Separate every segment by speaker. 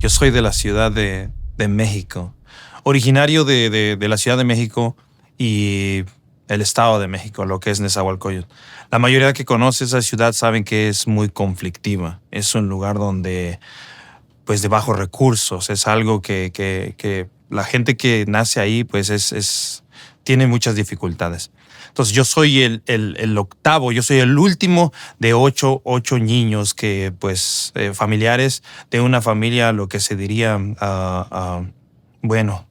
Speaker 1: Yo soy de la Ciudad de México, originario de la Ciudad de México y el Estado de México, lo que es Nezahualcóyotl. La mayoría que conoce esa ciudad saben que es muy conflictiva. Es un lugar donde, pues, de bajos recursos. Es algo que la gente que nace ahí, pues, tiene muchas dificultades. Entonces, yo soy el octavo, yo soy el último de ocho niños que, pues, familiares de una familia, lo que se diría, bueno,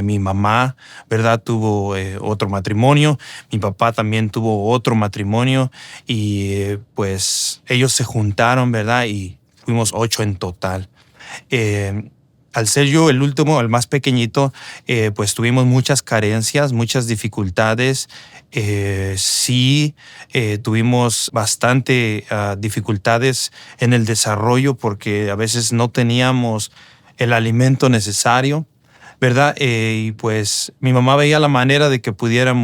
Speaker 1: mi mamá, ¿verdad? Tuvo otro matrimonio, mi papá también tuvo otro matrimonio y pues ellos se juntaron, ¿verdad? Y fuimos 8 en total. Eh, Al ser yo el último, el más pequeñito, pues tuvimos muchas carencias, muchas dificultades. Sí, tuvimos bastante dificultades en el desarrollo porque a veces no teníamos el alimento necesario, ¿verdad? Y pues mi mamá veía la manera de que pudiera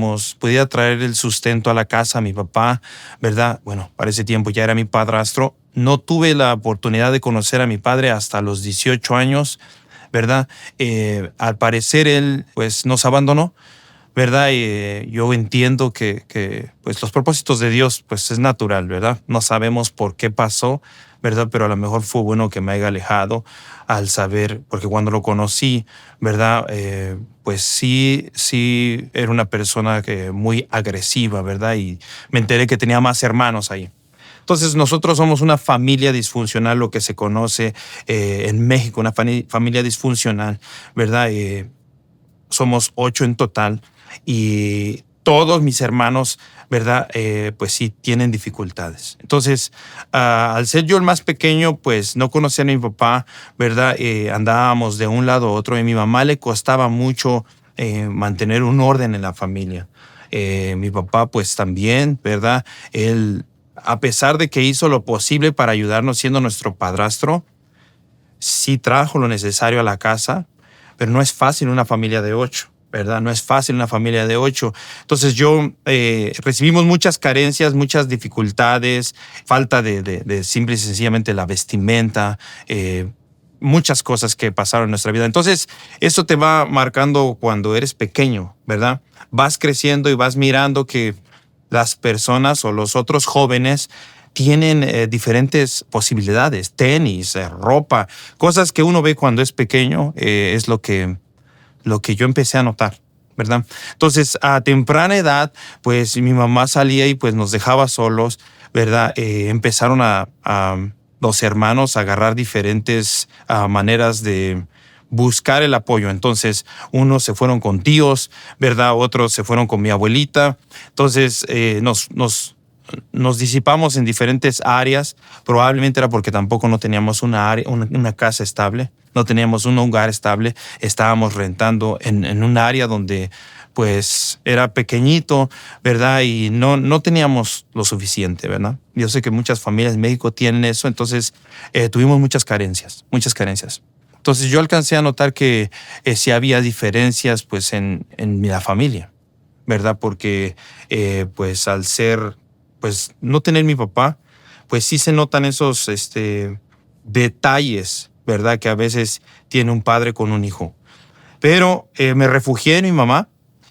Speaker 1: traer el sustento a la casa a mi papá, ¿verdad? Bueno, para ese tiempo ya era mi padrastro. No tuve la oportunidad de conocer a mi padre hasta los 18 años, ¿verdad? Al parecer él pues nos abandonó, ¿verdad? Yo entiendo que pues los propósitos de Dios pues es natural, ¿verdad? No sabemos por qué pasó, ¿verdad? Pero a lo mejor fue bueno que me haya alejado al saber, porque cuando lo conocí, ¿verdad? Pues sí era una persona muy agresiva, ¿verdad? Y me enteré que tenía más hermanos ahí. Entonces nosotros somos una familia disfuncional, lo que se conoce en México, una familia disfuncional, ¿verdad? Somos 8 en total y todos mis hermanos, ¿verdad? Pues sí, tienen dificultades. Entonces, al ser yo el más pequeño, pues no conocía a mi papá, ¿verdad? Andábamos de un lado a otro y a mi mamá le costaba mucho mantener un orden en la familia. Mi papá, pues también, ¿verdad? Él, a pesar de que hizo lo posible para ayudarnos siendo nuestro padrastro, sí trajo lo necesario a la casa, pero no es fácil una familia de 8, ¿verdad? No es fácil una familia de 8. Entonces recibimos muchas carencias, muchas dificultades, falta de simple y sencillamente la vestimenta, muchas cosas que pasaron en nuestra vida. Entonces, eso te va marcando cuando eres pequeño, ¿verdad? Vas creciendo y vas mirando que las personas o los otros jóvenes tienen diferentes posibilidades, tenis, ropa, cosas que uno ve cuando es pequeño, es lo que yo empecé a notar, ¿verdad? Entonces, a temprana edad, pues mi mamá salía y pues nos dejaba solos, ¿verdad? Empezaron a los hermanos a agarrar diferentes maneras de buscar el apoyo. Entonces, unos se fueron con tíos, ¿verdad? Otros se fueron con mi abuelita. Entonces, nos disipamos en diferentes áreas. Probablemente era porque tampoco no teníamos una casa estable, no teníamos un hogar estable. Estábamos rentando en un área donde pues era pequeñito, ¿verdad? Y no teníamos lo suficiente, ¿verdad? Yo sé que muchas familias en México tienen eso, entonces tuvimos muchas carencias, muchas carencias. Entonces yo alcancé a notar que sí había diferencias pues en la familia, ¿verdad? Porque pues al ser, pues no tener mi papá, pues sí se notan esos detalles, ¿verdad? Que a veces tiene un padre con un hijo. Pero me refugié en mi mamá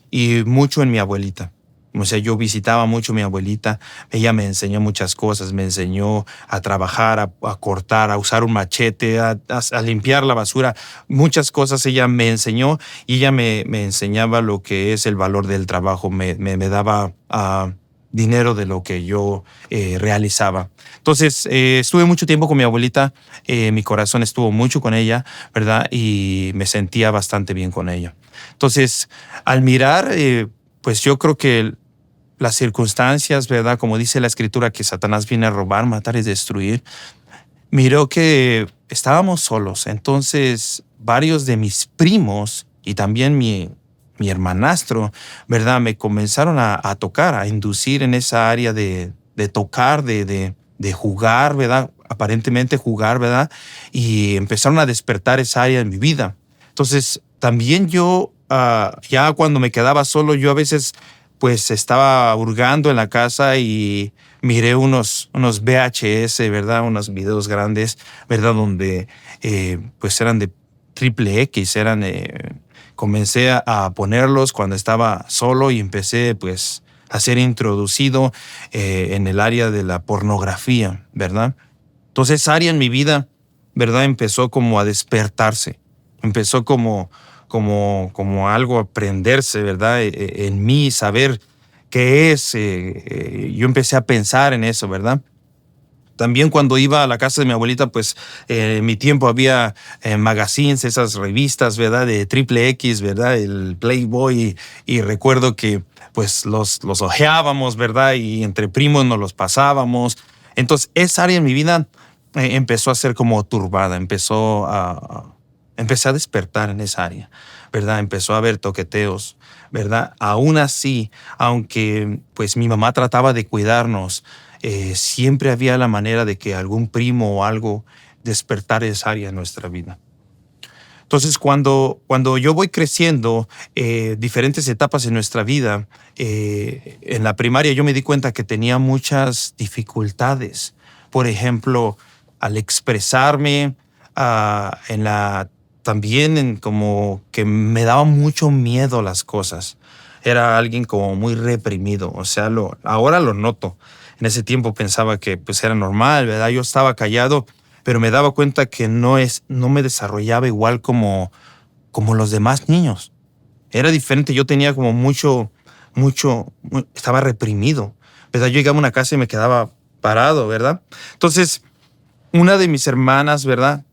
Speaker 1: y mucho en mi abuelita. O sea, yo visitaba mucho a mi abuelita. Ella me enseñó muchas cosas. Me enseñó a trabajar, a cortar, a usar un machete, a limpiar la basura. Muchas cosas ella me enseñó y ella me enseñaba lo que es el valor del trabajo. Me daba dinero de lo que yo realizaba. Entonces, estuve mucho tiempo con mi abuelita. Mi corazón estuvo mucho con ella, ¿verdad? Y me sentía bastante bien con ella. Entonces, al mirar, pues yo creo que las circunstancias, ¿verdad? Como dice la escritura, que Satanás viene a robar, matar y destruir. Miró que estábamos solos. Entonces, varios de mis primos y también mi hermanastro, ¿verdad? Me comenzaron a tocar, a inducir en esa área de tocar, de jugar, ¿verdad? Aparentemente jugar, ¿verdad? Y empezaron a despertar esa área en mi vida. Entonces, también yo, ya cuando me quedaba solo, yo a veces pues estaba hurgando en la casa y miré unos VHS, ¿verdad? Unos videos grandes, ¿verdad? Donde pues eran de triple X, comencé a ponerlos cuando estaba solo y empecé pues a ser introducido en el área de la pornografía, ¿verdad? Entonces esa área en mi vida, ¿verdad? Empezó como a despertarse, empezó como algo a prenderse, ¿verdad? En mí, saber qué es. Yo empecé a pensar en eso, ¿verdad? También cuando iba a la casa de mi abuelita, pues en mi tiempo había magazines, esas revistas, ¿verdad? De triple X, ¿verdad? El Playboy. Y recuerdo que pues los hojeábamos, ¿verdad? Y entre primos nos los pasábamos. Entonces esa área en mi vida empezó a ser como turbada, empecé a despertar en esa área, ¿verdad? Empezó a haber toqueteos, ¿verdad? Aún así, aunque pues mi mamá trataba de cuidarnos, siempre había la manera de que algún primo o algo despertara esa área en nuestra vida. Entonces, cuando yo voy creciendo, diferentes etapas en nuestra vida, en la primaria yo me di cuenta que tenía muchas dificultades. Por ejemplo, al expresarme, también como que me daba mucho miedo las cosas. Era alguien como muy reprimido, o sea, ahora lo noto. En ese tiempo pensaba que pues era normal, ¿verdad? Yo estaba callado, pero me daba cuenta que no me desarrollaba igual como los demás niños. Era diferente, yo tenía como estaba reprimido, ¿verdad? Yo llegaba a una casa y me quedaba parado, ¿verdad? Entonces, una de mis hermanas, ¿verdad?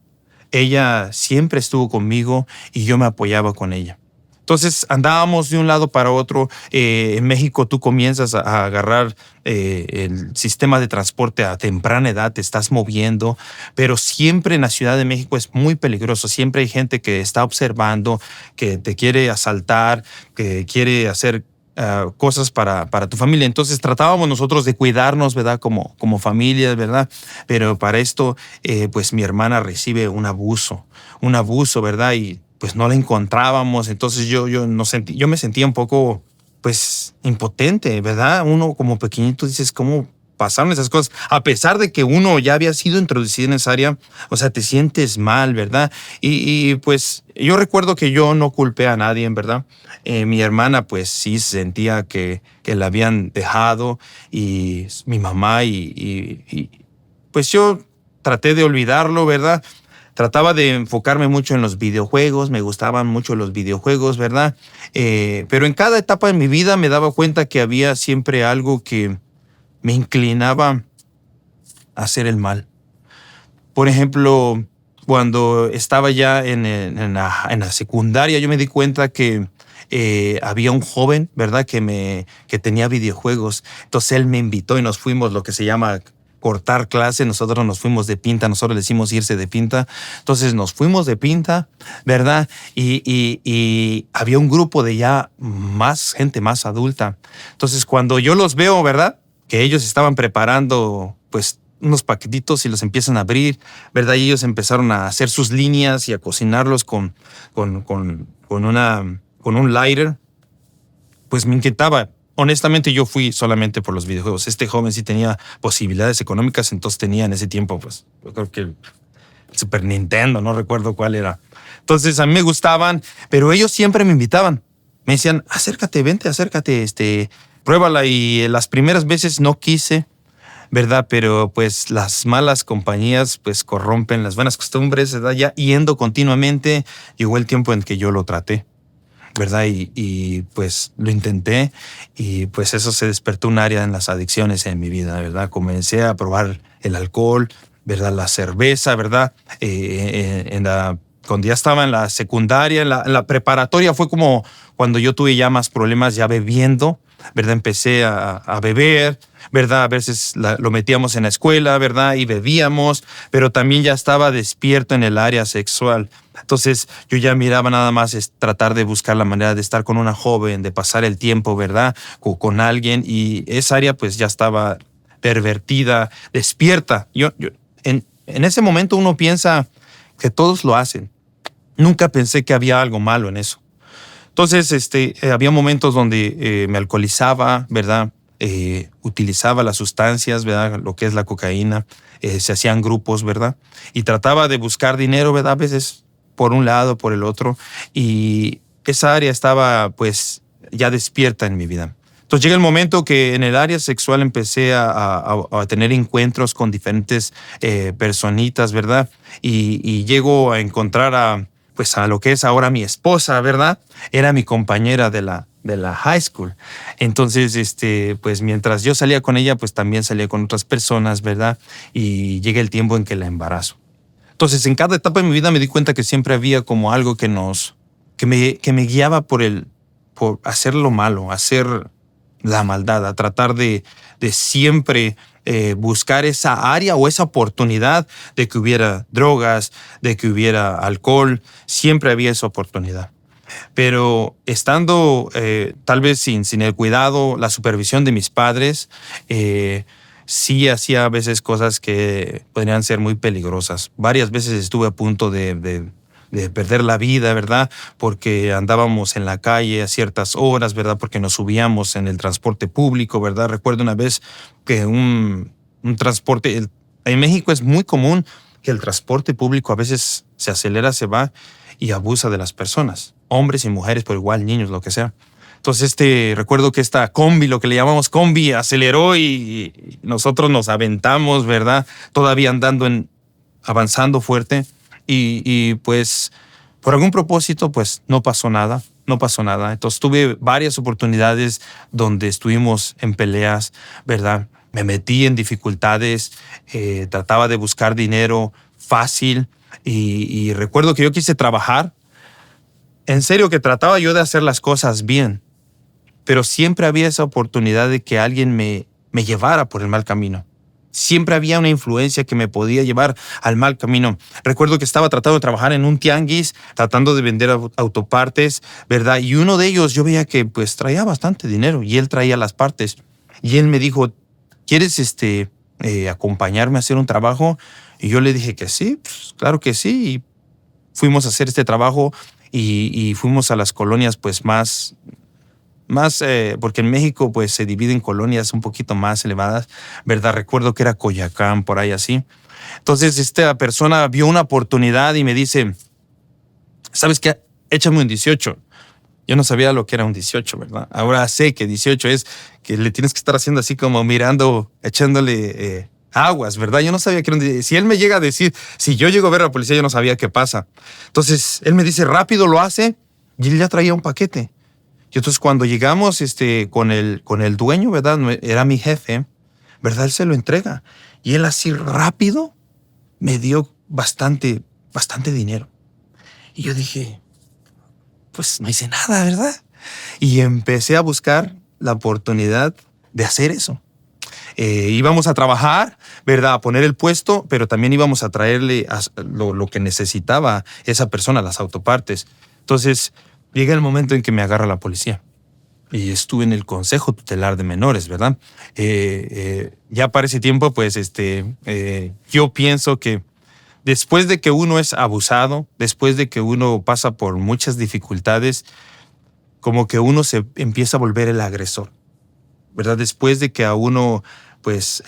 Speaker 1: Ella siempre estuvo conmigo y yo me apoyaba con ella. Entonces andábamos de un lado para otro. En México tú comienzas a agarrar el sistema de transporte a temprana edad, te estás moviendo, pero siempre en la Ciudad de México es muy peligroso. Siempre hay gente que está observando, que te quiere asaltar, que quiere hacer cosas para tu familia. Entonces tratábamos nosotros de cuidarnos, ¿verdad? Como familia, ¿verdad? Pero para esto, pues mi hermana recibe un abuso, ¿verdad? Y pues no la encontrábamos. Entonces yo me sentía un poco, pues, impotente, ¿verdad? Uno como pequeñito dices, ¿cómo pasaron esas cosas? A pesar de que uno ya había sido introducido en esa área, o sea, te sientes mal, ¿verdad? Pues yo recuerdo que yo no culpé a nadie, ¿verdad? Mi hermana pues sí sentía que la habían dejado y mi mamá pues yo traté de olvidarlo, ¿verdad? Trataba de enfocarme mucho en los videojuegos, me gustaban mucho los videojuegos, ¿verdad? Pero en cada etapa de mi vida me daba cuenta que había siempre algo que me inclinaba a hacer el mal. Por ejemplo, cuando estaba ya en la secundaria, yo me di cuenta que había un joven, ¿verdad? Que tenía videojuegos. Entonces él me invitó y nos fuimos, lo que se llama cortar clase. Nosotros nos fuimos de pinta, nosotros le decimos irse de pinta. Entonces nos fuimos de pinta, ¿verdad? Y había un grupo de ya gente más adulta. Entonces cuando yo los veo, ¿verdad? Que ellos estaban preparando, pues, unos paquetitos y los empiezan a abrir, ¿verdad? Y ellos empezaron a hacer sus líneas y a cocinarlos con un lighter. Pues me inquietaba. Honestamente, yo fui solamente por los videojuegos. Este joven sí tenía posibilidades económicas, entonces tenía en ese tiempo, pues, yo creo que el Super Nintendo, no recuerdo cuál era. Entonces a mí me gustaban, pero ellos siempre me invitaban. Me decían, acércate, vente, acércate, pruébala. Y las primeras veces no quise, ¿verdad? Pero pues las malas compañías pues corrompen las buenas costumbres, ¿verdad? Ya yendo continuamente, llegó el tiempo en que yo lo traté, ¿verdad? Y pues lo intenté y pues eso se despertó un área en las adicciones en mi vida, ¿verdad? Comencé a probar el alcohol, ¿verdad? La cerveza, ¿verdad? Cuando ya estaba en la secundaria, en la preparatoria fue como cuando yo tuve ya más problemas ya bebiendo, ¿verdad? Empecé a beber, ¿verdad? A veces lo metíamos en la escuela, ¿verdad? Y bebíamos, pero también ya estaba despierto en el área sexual. Entonces yo ya miraba nada más tratar de buscar la manera de estar con una joven, de pasar el tiempo, ¿verdad? Con alguien, y esa área pues ya estaba pervertida, despierta. En ese momento uno piensa que todos lo hacen. Nunca pensé que había algo malo en eso. Entonces, había momentos donde me alcoholizaba, ¿verdad? utilizaba las sustancias, ¿verdad? Lo que es la cocaína, se hacían grupos, ¿verdad? Y trataba de buscar dinero, ¿verdad? A veces por un lado, por el otro. Y esa área estaba pues ya despierta en mi vida. Entonces llega el momento que en el área sexual empecé a tener encuentros con diferentes personitas, ¿verdad? Y llego a encontrar pues a lo que es ahora mi esposa, ¿verdad? Era mi compañera de la high school. Entonces, pues mientras yo salía con ella, pues también salía con otras personas, ¿verdad? Y llega el tiempo en que la embarazo. Entonces, en cada etapa de mi vida me di cuenta que siempre había como algo que me guiaba por hacer lo malo, hacer la maldad, a tratar de siempre buscar esa área o esa oportunidad de que hubiera drogas, de que hubiera alcohol. Siempre había esa oportunidad. Pero estando tal vez sin el cuidado, la supervisión de mis padres, sí hacía a veces cosas que podrían ser muy peligrosas. Varias veces estuve a punto de perder la vida, ¿verdad? Porque andábamos en la calle a ciertas horas, ¿verdad? Porque nos subíamos en el transporte público, ¿verdad? Recuerdo una vez que un transporte... En México es muy común que el transporte público a veces se acelera, se va y abusa de las personas, hombres y mujeres, pero igual niños, lo que sea. Entonces, recuerdo que esta combi, lo que le llamamos combi, aceleró y nosotros nos aventamos, ¿verdad? Todavía avanzando fuerte y pues por algún propósito, pues no pasó nada. Entonces tuve varias oportunidades donde estuvimos en peleas, ¿verdad? Me metí en dificultades, trataba de buscar dinero fácil y recuerdo que yo quise trabajar. En serio que trataba yo de hacer las cosas bien, pero siempre había esa oportunidad de que alguien me llevara por el mal camino. Siempre había una influencia que me podía llevar al mal camino. Recuerdo que estaba tratando de trabajar en un tianguis, tratando de vender autopartes, ¿verdad? Y uno de ellos yo veía que pues traía bastante dinero y él traía las partes. Y él me dijo, ¿quieres acompañarme a hacer un trabajo? Y yo le dije que sí, pues, claro que sí. Y fuimos a hacer este trabajo y fuimos a las colonias pues más porque en México pues se divide en colonias un poquito más elevadas, ¿verdad? Recuerdo que era Coyoacán, por ahí así. Entonces esta persona vio una oportunidad y me dice, ¿sabes qué? Échame un 18. Yo no sabía lo que era un 18, ¿verdad? Ahora sé que 18 es que le tienes que estar haciendo así como mirando, echándole aguas, ¿verdad? Yo no sabía que era un 18. Si él me llega a decir, si yo llego a ver a la policía, yo no sabía qué pasa. Entonces él me dice, rápido lo hace y él ya traía un paquete. Y entonces cuando llegamos con el dueño, ¿verdad? Era mi jefe, ¿verdad? Él se lo entrega. Y él así rápido me dio bastante dinero. Y yo dije, pues no hice nada, ¿verdad? Y empecé a buscar la oportunidad de hacer eso. Íbamos a trabajar, ¿verdad? A poner el puesto, pero también íbamos a traerle lo que necesitaba esa persona, las autopartes. Entonces, llega el momento en que me agarra la policía y estuve en el Consejo Tutelar de Menores, ¿verdad? Ya para ese tiempo, pues, yo pienso que después de que uno es abusado, después de que uno pasa por muchas dificultades, como que uno se empieza a volver el agresor, ¿verdad? Después de que a uno, pues,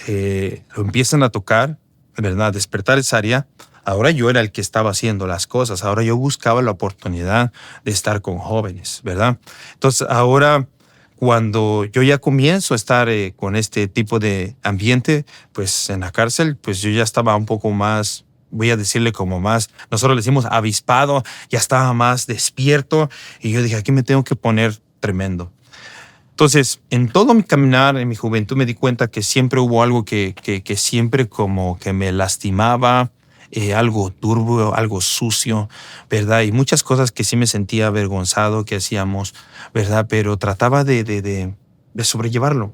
Speaker 1: lo empiezan a tocar, ¿verdad? Despertar esa área. Ahora yo era el que estaba haciendo las cosas. Ahora yo buscaba la oportunidad de estar con jóvenes, ¿verdad? Entonces ahora cuando yo ya comienzo a estar con este tipo de ambiente, pues en la cárcel, pues yo ya estaba un poco más, voy a decirle como más, nosotros le decimos avispado, ya estaba más despierto y yo dije, aquí me tengo que poner tremendo. Entonces, en todo mi caminar, en mi juventud, me di cuenta que siempre hubo algo que siempre como que me lastimaba, algo turbio, algo sucio, ¿verdad? Y muchas cosas que sí me sentía avergonzado que hacíamos, ¿verdad? Pero trataba de sobrellevarlo.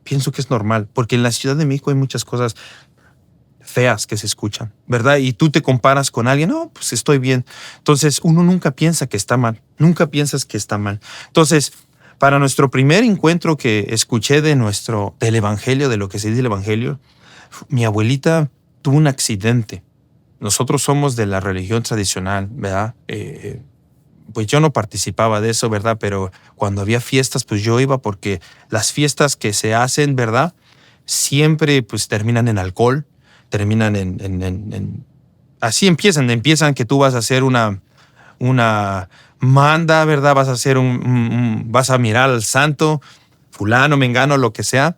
Speaker 1: Pienso que es normal, porque en la Ciudad de México hay muchas cosas feas que se escuchan, ¿verdad? Y tú te comparas con alguien, no, pues estoy bien. Entonces, uno nunca piensa que está mal, nunca piensas que está mal. Entonces, para nuestro primer encuentro que escuché del evangelio, de lo que se dice el evangelio, mi abuelita tuvo un accidente. Nosotros somos de la religión tradicional, ¿verdad? pues yo no participaba de eso, ¿verdad? Pero cuando había fiestas, pues yo iba porque las fiestas que se hacen, ¿verdad? Siempre pues terminan en alcohol, terminan así empiezan que tú vas a hacer una manda, ¿verdad? Vas a hacer vas a mirar al santo, fulano, mengano, lo que sea.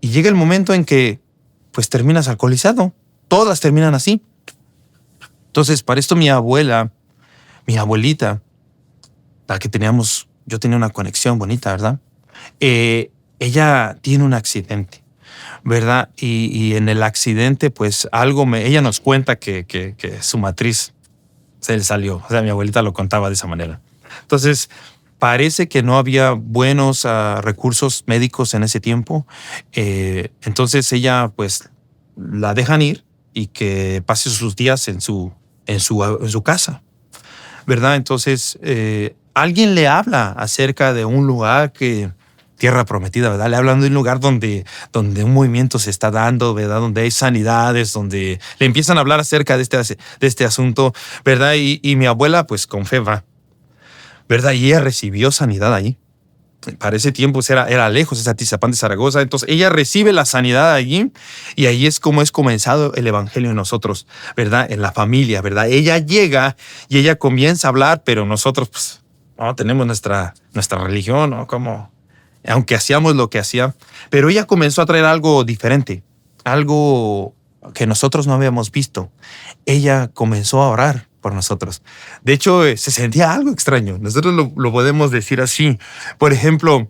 Speaker 1: Y llega el momento en que pues terminas alcoholizado. Todas terminan así. Entonces, para esto mi abuelita, la que yo tenía una conexión bonita, ¿verdad? Ella tiene un accidente, ¿verdad? Y en el accidente, pues ella nos cuenta que su matriz se le salió. O sea, mi abuelita lo contaba de esa manera. Entonces, parece que no había buenos recursos médicos en ese tiempo. Entonces ella, pues, la dejan ir y que pase sus días en su casa, ¿verdad? Entonces, alguien le habla acerca de un lugar Tierra Prometida, ¿verdad? Le hablan de un lugar donde un movimiento se está dando, ¿verdad? Donde hay sanidades, donde le empiezan a hablar acerca de este asunto, ¿verdad? Y mi abuela, pues con fe va, ¿verdad? Y ella recibió sanidad allí. Para ese tiempo era lejos, es Atizapán de Zaragoza. Entonces ella recibe la sanidad allí y ahí es como es comenzado el evangelio en nosotros, ¿verdad? En la familia, ¿verdad? Ella llega y ella comienza a hablar, pero nosotros, pues, no tenemos nuestra religión, ¿no? Como, aunque hacíamos lo que hacía, pero ella comenzó a traer algo diferente, algo que nosotros no habíamos visto. Ella comenzó a orar por nosotros. De hecho, se sentía algo extraño. Nosotros lo podemos decir así. Por ejemplo,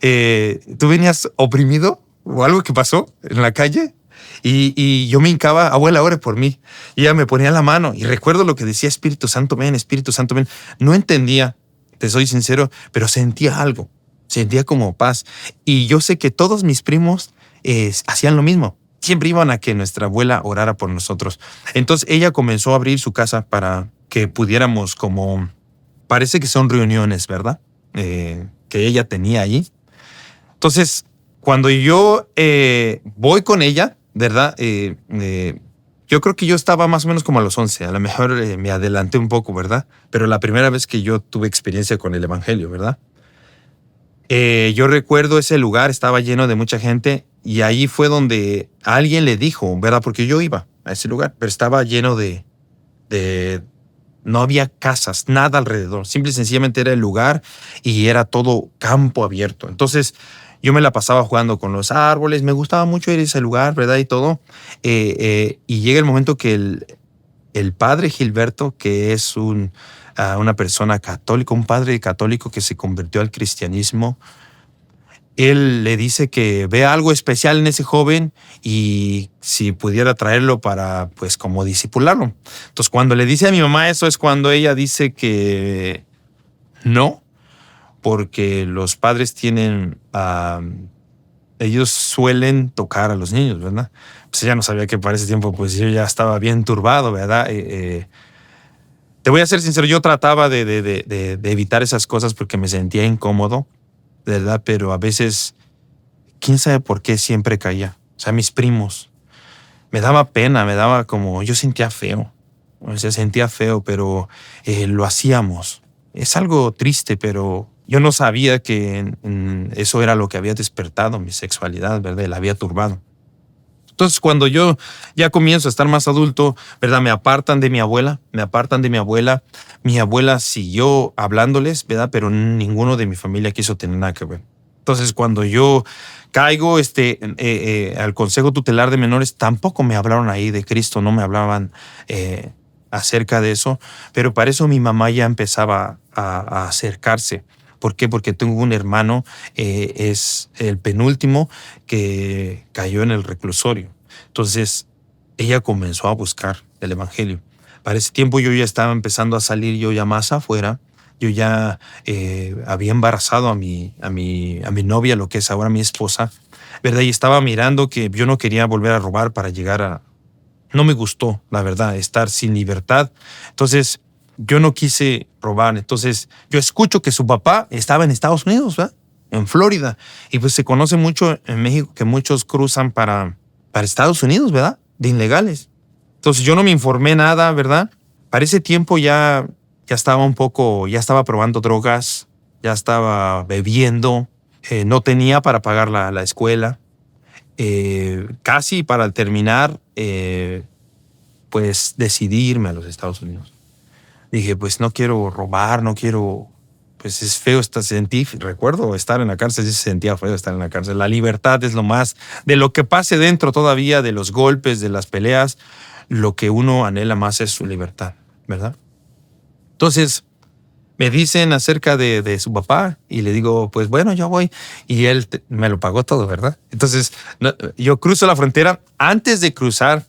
Speaker 1: tú venías oprimido o algo que pasó en la calle y yo me hincaba, abuela, ore por mí. Y ella me ponía la mano y recuerdo lo que decía, Espíritu Santo, ven, Espíritu Santo, ven. No entendía, te soy sincero, pero sentía algo. Sentía como paz. Y yo sé que todos mis primos hacían lo mismo. Siempre iban a que nuestra abuela orara por nosotros. Entonces ella comenzó a abrir su casa para que pudiéramos parece que son reuniones, ¿verdad? Que ella tenía allí. Entonces, cuando yo voy con ella, ¿verdad? Yo creo que yo estaba más o menos como a los 11. A lo mejor me adelanté un poco, ¿verdad? Pero la primera vez que yo tuve experiencia con el evangelio, ¿verdad? Yo recuerdo ese lugar, estaba lleno de mucha gente y ahí fue donde alguien le dijo, ¿verdad? Porque yo iba a ese lugar, pero estaba lleno no había casas, nada alrededor. Simple y sencillamente era el lugar y era todo campo abierto. Entonces yo me la pasaba jugando con los árboles, me gustaba mucho ir a ese lugar, ¿verdad? Y todo. Y llega el momento que el padre Gilberto, que es una persona católica, un padre católico que se convirtió al cristianismo, él le dice que ve algo especial en ese joven y si pudiera traerlo para, pues, como discipularlo. Entonces, cuando le dice a mi mamá eso es cuando ella dice que no, porque los padres ellos suelen tocar a los niños, ¿verdad? Pues ella no sabía que para ese tiempo, pues yo ya estaba bien turbado, ¿verdad? Te voy a ser sincero, yo trataba de evitar esas cosas porque me sentía incómodo, ¿verdad? Pero a veces, quién sabe por qué siempre caía. O sea, mis primos. Me daba pena, yo sentía feo. O sea, sentía feo, pero lo hacíamos. Es algo triste, pero yo no sabía que eso era lo que había despertado mi sexualidad, ¿verdad? La había turbado. Entonces, cuando yo ya comienzo a estar más adulto, ¿verdad? Me apartan de mi abuela. Mi abuela siguió hablándoles, ¿verdad? Pero ninguno de mi familia quiso tener nada que ver. Entonces, cuando yo caigo al Consejo Tutelar de Menores, tampoco me hablaron ahí de Cristo, no me hablaban acerca de eso. Pero para eso mi mamá ya empezaba a acercarse. ¿Por qué? Porque tengo un hermano, es el penúltimo que cayó en el reclusorio. Entonces, ella comenzó a buscar el evangelio. Para ese tiempo yo ya estaba empezando a salir yo ya más afuera. Yo ya había embarazado a mi novia, lo que es ahora mi esposa, ¿verdad? Y estaba mirando que yo no quería volver a robar para llegar No me gustó, la verdad, estar sin libertad. Entonces, yo no quise robar. Entonces, yo escucho que su papá estaba en Estados Unidos, ¿verdad? En Florida. Y pues se conoce mucho en México que muchos cruzan para Estados Unidos, ¿verdad? De ilegales. Entonces, yo no me informé nada, ¿verdad? Para ese tiempo ya ya estaba probando drogas, ya estaba bebiendo, no tenía para pagar la escuela. Casi para terminar, pues decidí irme a los Estados Unidos. Dije, pues no quiero robar, no quiero, pues es feo recuerdo estar en la cárcel, sí se sentía feo estar en la cárcel. La libertad es lo más, de lo que pase dentro todavía, de los golpes, de las peleas, lo que uno anhela más es su libertad, ¿verdad? Entonces, me dicen acerca de su papá y le digo, pues bueno, yo voy. Y él me lo pagó todo, ¿verdad? Entonces, yo cruzo la frontera. Antes de cruzar,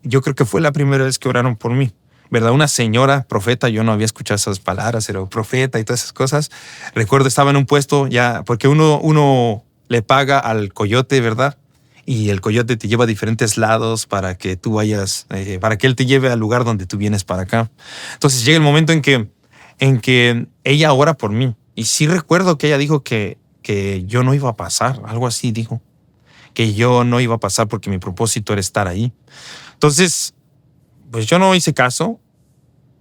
Speaker 1: yo creo que fue la primera vez que oraron por mí, ¿verdad? Una señora profeta, yo no había escuchado esas palabras, era profeta y todas esas cosas. Recuerdo, estaba en un puesto ya, porque uno le paga al coyote, ¿verdad? Y el coyote te lleva a diferentes lados para que tú vayas, para que él te lleve al lugar donde tú vienes para acá. Entonces llega el momento en que ella ora por mí. Y sí recuerdo que ella dijo que yo no iba a pasar, algo así dijo, que yo no iba a pasar porque mi propósito era estar ahí. Entonces, pues yo no hice caso.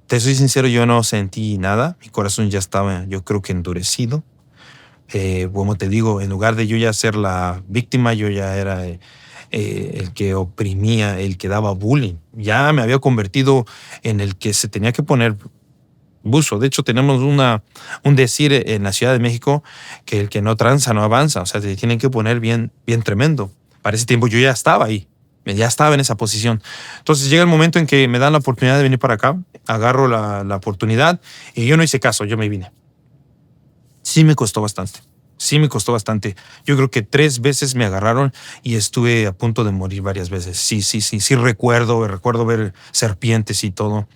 Speaker 1: Te soy sincero, yo no sentí nada. Mi corazón ya estaba, yo creo que endurecido. Como te digo, en lugar de yo ya ser la víctima, yo ya era el que oprimía, el que daba bullying. Ya me había convertido en el que se tenía que poner buzo. De hecho, tenemos un decir en la Ciudad de México que el que no tranza no avanza. O sea, te tienen que poner bien, bien tremendo. Para ese tiempo yo ya estaba ahí. Ya estaba en esa posición. Entonces llega el momento en que me dan la oportunidad de venir para acá, agarro la oportunidad y yo no hice caso, yo me vine. Sí me costó bastante, sí me costó bastante. Yo creo que 3 veces me agarraron y estuve a punto de morir varias veces. Sí recuerdo ver serpientes y todo.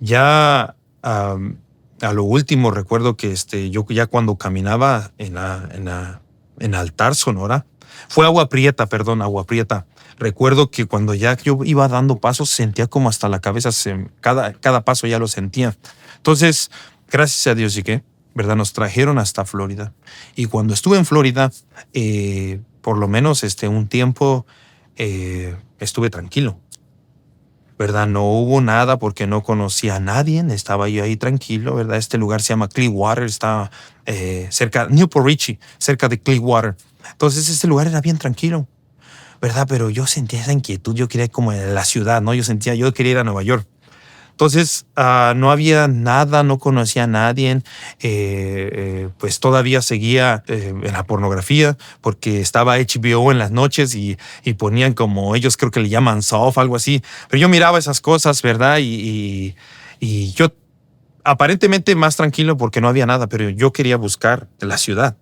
Speaker 1: Ya a lo último recuerdo que yo ya cuando caminaba en Altar, Sonora, fue Agua Prieta, perdón, Agua Prieta. Recuerdo que cuando ya yo iba dando pasos, sentía como hasta la cabeza, cada paso ya lo sentía. Entonces, gracias a Dios llegué, ¿verdad? Nos trajeron hasta Florida. Y cuando estuve en Florida, por lo menos un tiempo estuve tranquilo, ¿verdad? No hubo nada porque no conocía a nadie, estaba yo ahí tranquilo, ¿verdad? Este lugar se llama Clearwater, está cerca, Newport Richie, cerca de Clearwater. Entonces, este lugar era bien tranquilo, ¿verdad? Pero yo sentía esa inquietud, yo quería ir como en la ciudad, ¿no? Yo quería ir a Nueva York. Entonces, no había nada, no conocía a nadie, pues todavía seguía en la pornografía, porque estaba HBO en las noches y ponían como ellos creo que le llaman soft, algo así. Pero yo miraba esas cosas, ¿verdad? Y yo aparentemente más tranquilo porque no había nada, pero yo quería buscar la ciudad.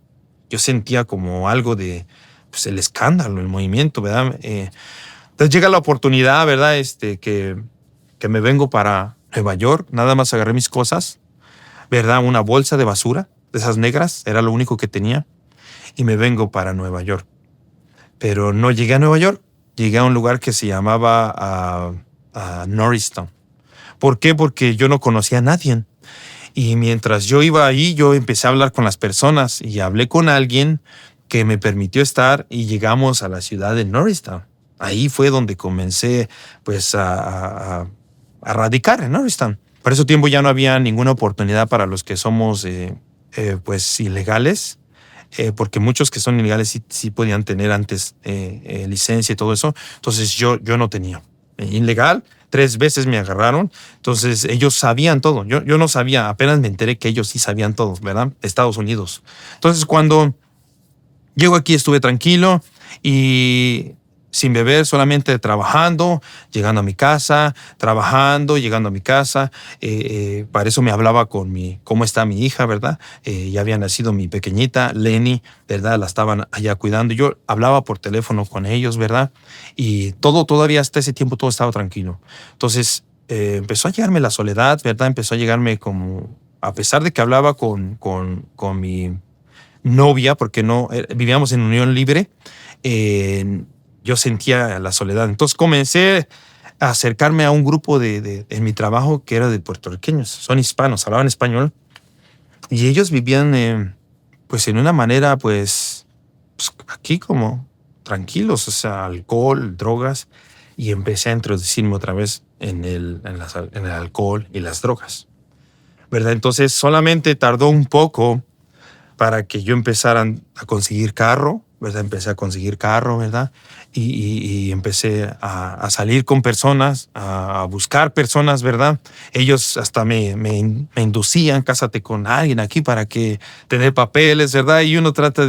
Speaker 1: Yo sentía como algo de pues, el escándalo, el movimiento, ¿verdad? Entonces llega la oportunidad, ¿verdad? Que me vengo para Nueva York, nada más agarré mis cosas, ¿verdad? Una bolsa de basura, de esas negras, era lo único que tenía, y me vengo para Nueva York. Pero no llegué a Nueva York, llegué a un lugar que se llamaba Norristown. ¿Por qué? Porque yo no conocía a nadie. Y mientras yo iba ahí, yo empecé a hablar con las personas y hablé con alguien que me permitió estar y llegamos a la ciudad de Norristown. Ahí fue donde comencé pues a radicar en Norristown. Por ese tiempo ya no había ninguna oportunidad para los que somos pues ilegales, porque muchos que son ilegales sí podían tener antes licencia y todo eso. Entonces yo no tenía. Ilegal, 3 veces me agarraron. Entonces ellos sabían todo. Yo no sabía, apenas me enteré que ellos sí sabían todo, ¿verdad? Estados Unidos. Entonces cuando llego aquí estuve tranquilo y sin beber, solamente trabajando, llegando a mi casa, trabajando, llegando a mi casa. Para eso me hablaba con cómo está mi hija, ¿verdad? Ya había nacido mi pequeñita, Lenny, ¿verdad? La estaban allá cuidando. Yo hablaba por teléfono con ellos, ¿verdad? Y todavía hasta ese tiempo todo estaba tranquilo. Entonces empezó a llegarme la soledad, ¿verdad? Empezó a llegarme como, a pesar de que hablaba con mi novia, porque no vivíamos en unión libre, yo sentía la soledad. Entonces comencé a acercarme a un grupo en mi trabajo que era de puertorriqueños. Son hispanos, hablaban español. Y ellos vivían pues en una manera pues aquí como tranquilos, o sea, alcohol, drogas. Y empecé a introducirme otra vez en el alcohol y las drogas. ¿verdad? Entonces solamente tardó un poco para que yo empezara a conseguir carro, ¿verdad? Empecé a conseguir carro, ¿verdad? Y empecé a salir con personas, a buscar personas, ¿verdad? Ellos hasta me inducían, cásate con alguien aquí para que tener papeles, ¿verdad? Y uno trata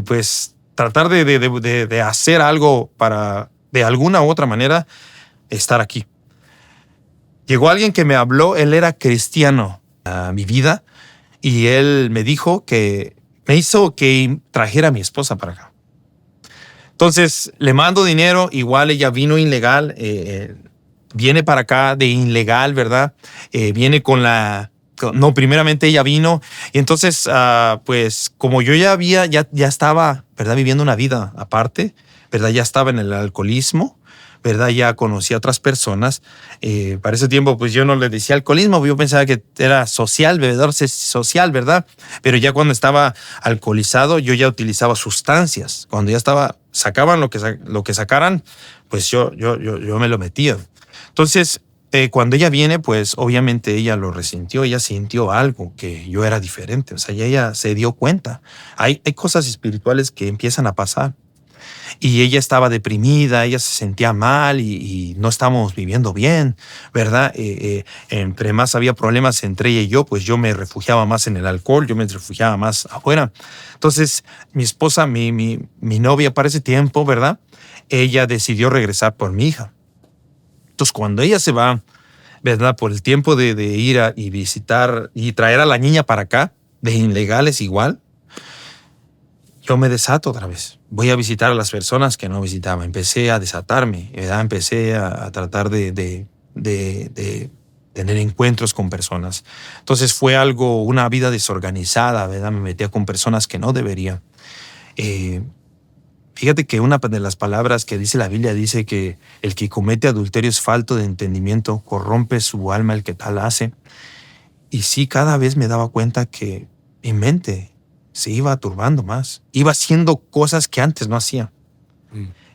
Speaker 1: pues, tratar de hacer algo para, de alguna u otra manera, estar aquí. Llegó alguien que me habló, él era cristiano a mi vida, y él me dijo que me hizo que trajera a mi esposa para acá. Entonces le mando dinero, igual ella vino ilegal, viene para acá de ilegal, ¿verdad? Viene con no, primeramente ella vino, y entonces, pues como yo ya estaba, ¿verdad? Viviendo una vida aparte, ¿verdad? Ya estaba en el alcoholismo, ¿verdad? Ya conocía a otras personas. Para ese tiempo, pues yo no le decía alcoholismo, yo pensaba que era social, bebedor social, ¿verdad? Pero ya cuando estaba alcoholizado, yo ya utilizaba sustancias. Cuando ya sacaban lo que sacaran, pues yo me lo metía. Entonces, cuando ella viene, pues obviamente ella lo resintió, ella sintió algo, que yo era diferente, o sea, ella se dio cuenta. Hay cosas espirituales que empiezan a pasar. Y ella estaba deprimida, ella se sentía mal y no estábamos viviendo bien, ¿verdad? Entre más había problemas entre ella y yo, pues yo me refugiaba más en el alcohol, yo me refugiaba más afuera. Entonces, mi esposa, mi novia para ese tiempo, ¿verdad? Ella decidió regresar por mi hija. Entonces, cuando ella se va, ¿verdad? Por el tiempo de ir y visitar y traer a la niña para acá, de ilegales igual, yo me desato otra vez. Voy a visitar a las personas que no visitaba. Empecé a desatarme, ¿verdad? Empecé a tratar de tener encuentros con personas. Entonces fue una vida desorganizada, ¿verdad? Me metía con personas que no debería. Fíjate que una de las palabras que dice la Biblia dice que el que comete adulterio es falto de entendimiento, corrompe su alma el que tal hace. Y sí, cada vez me daba cuenta que mi mente se iba turbando más. Iba haciendo cosas que antes no hacía.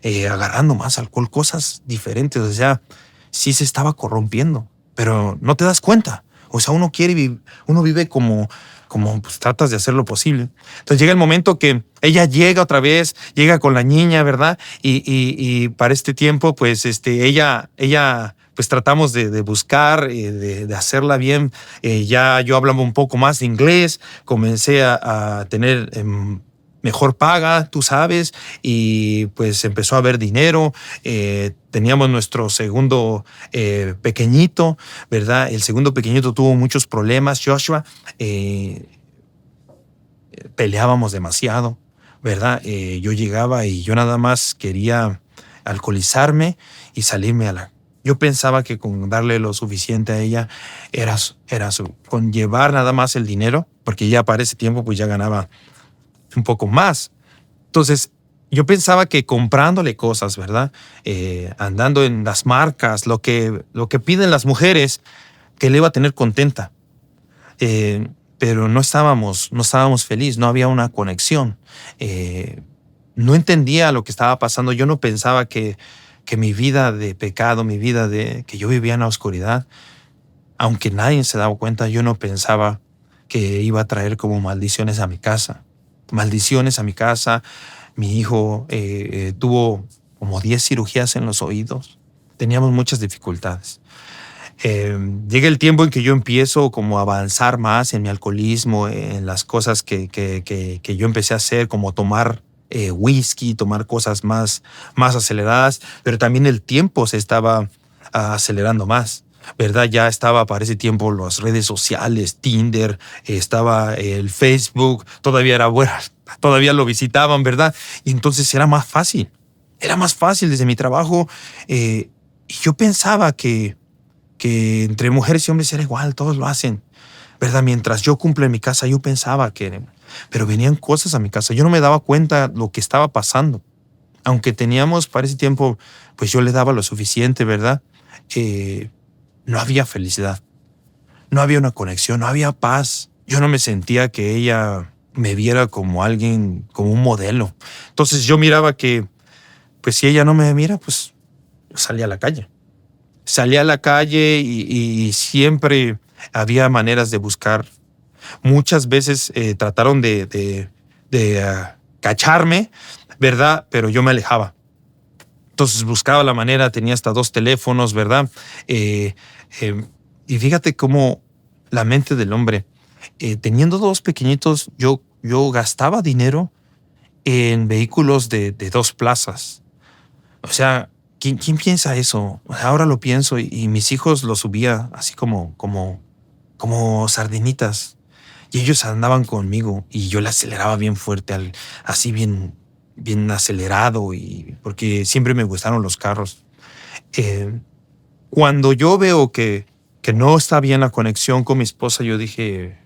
Speaker 1: Agarrando más alcohol, cosas diferentes. O sea, sí se estaba corrompiendo, pero no te das cuenta. O sea, uno vive como pues, tratas de hacer lo posible. Entonces llega el momento que ella llega otra vez, llega con la niña, ¿verdad? Y para este tiempo, pues ella pues tratamos de buscar, de hacerla bien. Ya yo hablaba un poco más de inglés, comencé a tener mejor paga, tú sabes, y pues empezó a haber dinero. Teníamos nuestro segundo pequeñito, ¿verdad? El segundo pequeñito tuvo muchos problemas, Joshua. Peleábamos demasiado, ¿verdad? Yo llegaba y yo nada más quería alcoholizarme y salirme Yo pensaba que con darle lo suficiente a ella con llevar nada más el dinero, porque ya para ese tiempo pues ya ganaba un poco más. Entonces, yo pensaba que comprándole cosas, ¿verdad? Andando en las marcas, lo que piden las mujeres, que le iba a tener contenta. Pero no estábamos felices, no había una conexión. No entendía lo que estaba pasando. Yo no pensaba que mi vida de pecado, mi vida que yo vivía en la oscuridad, aunque nadie se daba cuenta, yo no pensaba que iba a traer como maldiciones a mi casa. Maldiciones a mi casa. Mi hijo tuvo como 10 cirugías en los oídos. Teníamos muchas dificultades. Llega el tiempo en que yo empiezo como a avanzar más en mi alcoholismo, en las cosas que yo empecé a hacer, como tomar whisky, tomar cosas más aceleradas, pero también el tiempo se estaba acelerando más. ¿Verdad? Ya estaba para ese tiempo las redes sociales, Tinder, estaba el Facebook, todavía era bueno, todavía lo visitaban, ¿verdad? Y entonces era más fácil desde mi trabajo. Y yo pensaba que entre mujeres y hombres era igual, todos lo hacen, ¿verdad? Mientras yo cumplo en mi casa, yo pensaba pero venían cosas a mi casa, yo no me daba cuenta lo que estaba pasando. Aunque teníamos para ese tiempo, pues yo le daba lo suficiente, ¿verdad? No había felicidad, no había una conexión, no había paz. Yo no me sentía que ella me viera como alguien, como un modelo. Entonces yo miraba que, pues si ella no me mira, pues yo salía a la calle. Salía a la calle y siempre había maneras de buscar. Muchas veces trataron de cacharme, ¿verdad? Pero yo me alejaba. Entonces buscaba la manera, tenía hasta 2 teléfonos, ¿verdad? Eh, eh, y fíjate cómo la mente del hombre, teniendo 2 pequeñitos, yo gastaba dinero en vehículos de 2 plazas. O sea, ¿quién piensa eso? O sea, ahora lo pienso y mis hijos lo subía así como sardinitas. Y ellos andaban conmigo y yo le aceleraba bien fuerte, así bien acelerado, y porque siempre me gustaron los carros. Eh, Cuando yo veo que no está bien la conexión con mi esposa, yo dije,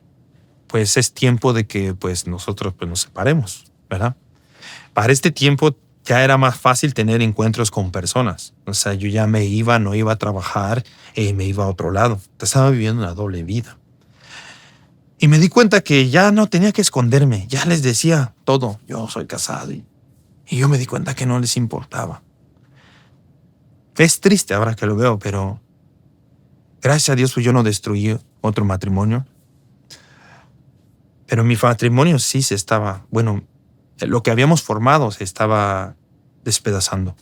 Speaker 1: pues es tiempo de que pues nosotros pues nos separemos, ¿verdad? Para este tiempo ya era más fácil tener encuentros con personas. O sea, yo ya no iba a trabajar, me iba a otro lado. Estaba viviendo una doble vida. Y me di cuenta que ya no tenía que esconderme, ya les decía todo. Yo soy casado y yo me di cuenta que no les importaba. Es triste ahora que lo veo, pero gracias a Dios pues yo no destruí otro matrimonio. Pero mi matrimonio sí bueno, lo que habíamos formado se estaba despedazando.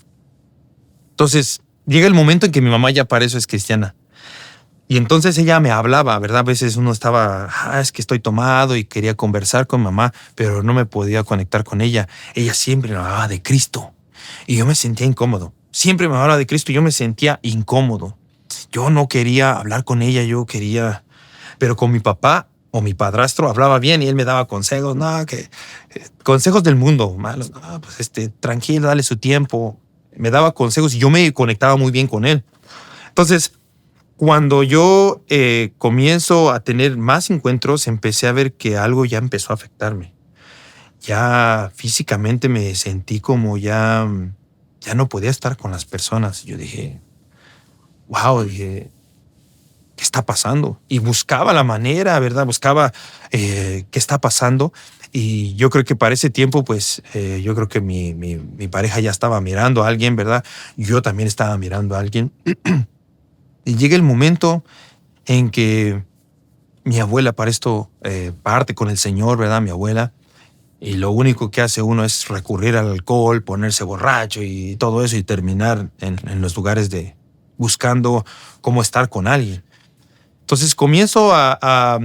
Speaker 1: Entonces llega el momento en que mi mamá ya para eso es cristiana. Y entonces ella me hablaba, ¿verdad? A veces uno estaba, es que estoy tomado y quería conversar con mamá, pero no me podía conectar con ella. Ella siempre me hablaba de Cristo y yo me sentía incómodo. Siempre me hablaba de Cristo y yo me sentía incómodo. Yo no quería hablar con ella, pero con mi papá o mi padrastro hablaba bien y él me daba consejos, no, consejos del mundo, malos, no, pues tranquilo, dale su tiempo. Me daba consejos y yo me conectaba muy bien con él. Entonces, cuando yo comienzo a tener más encuentros, empecé a ver que algo ya empezó a afectarme. Ya físicamente me sentí como ya no podía estar con las personas. Yo dije, wow, ¿qué está pasando? Y buscaba la manera, ¿verdad? Buscaba qué está pasando. Y yo creo que para ese tiempo, pues, yo creo que mi pareja ya estaba mirando a alguien, ¿verdad? Yo también estaba mirando a alguien. Y llega el momento en que mi abuela para esto parte con el Señor, ¿verdad? Mi abuela. Y lo único que hace uno es recurrir al alcohol, ponerse borracho y todo eso y terminar en los lugares buscando cómo estar con alguien. Entonces comienzo a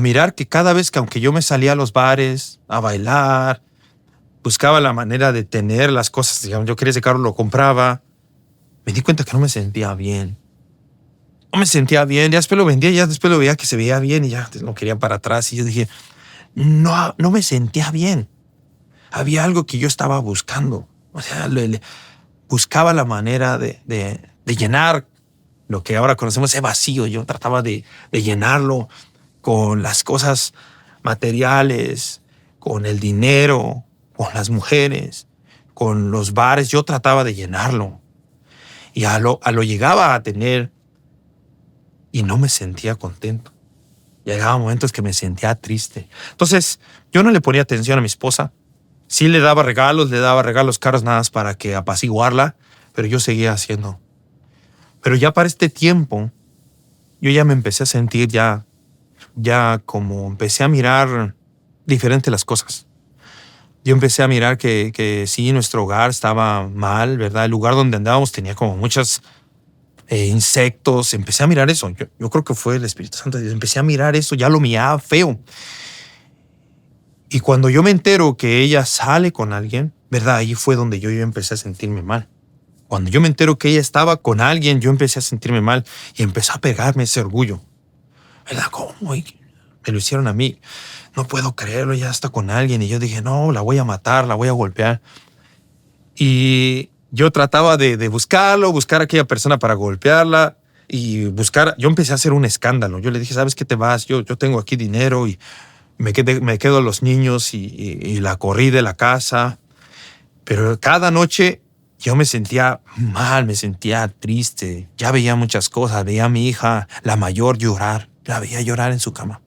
Speaker 1: mirar que cada vez que aunque yo me salía a los bares a bailar, buscaba la manera de tener las cosas, digamos, yo quería ese carro, lo compraba, me di cuenta que no me sentía bien. No me sentía bien, ya después lo vendía, ya después lo veía que se veía bien y ya lo quería para atrás y yo dije, no me sentía bien. Había algo que yo estaba buscando. O sea, buscaba la manera de llenar lo que ahora conocemos ese vacío. Yo trataba de llenarlo con las cosas materiales, con el dinero, con las mujeres, con los bares. Yo trataba de llenarlo. Y a lo llegaba a tener y no me sentía contento. Llegaba momentos que me sentía triste. Entonces, yo no le ponía atención a mi esposa. Sí le daba regalos caros nada más para que apaciguarla, pero yo seguía haciendo. Pero ya para este tiempo, yo ya me empecé a sentir ya como empecé a mirar diferente las cosas. Yo empecé a mirar que sí, nuestro hogar estaba mal, ¿verdad? El lugar donde andábamos tenía como muchos insectos. Empecé a mirar eso. Yo creo que fue el Espíritu Santo. Empecé a mirar eso, ya lo miraba feo. Y cuando yo me entero que ella sale con alguien, ¿verdad? Ahí fue donde yo empecé a sentirme mal. Cuando yo me entero que ella estaba con alguien, yo empecé a sentirme mal y empezó a pegarme ese orgullo. ¿Verdad? ¿Cómo? Me lo hicieron a mí. No puedo creerlo, ya está con alguien. Y yo dije, no, la voy a matar, la voy a golpear. Y yo trataba de buscar a aquella persona para golpearla y yo empecé a hacer un escándalo. Yo le dije, ¿sabes qué te vas? Yo tengo aquí dinero y me quedo a los niños y la corrí de la casa. Pero cada noche yo me sentía mal, me sentía triste. Ya veía muchas cosas. Veía a mi hija, la mayor, llorar. La veía llorar en su cama.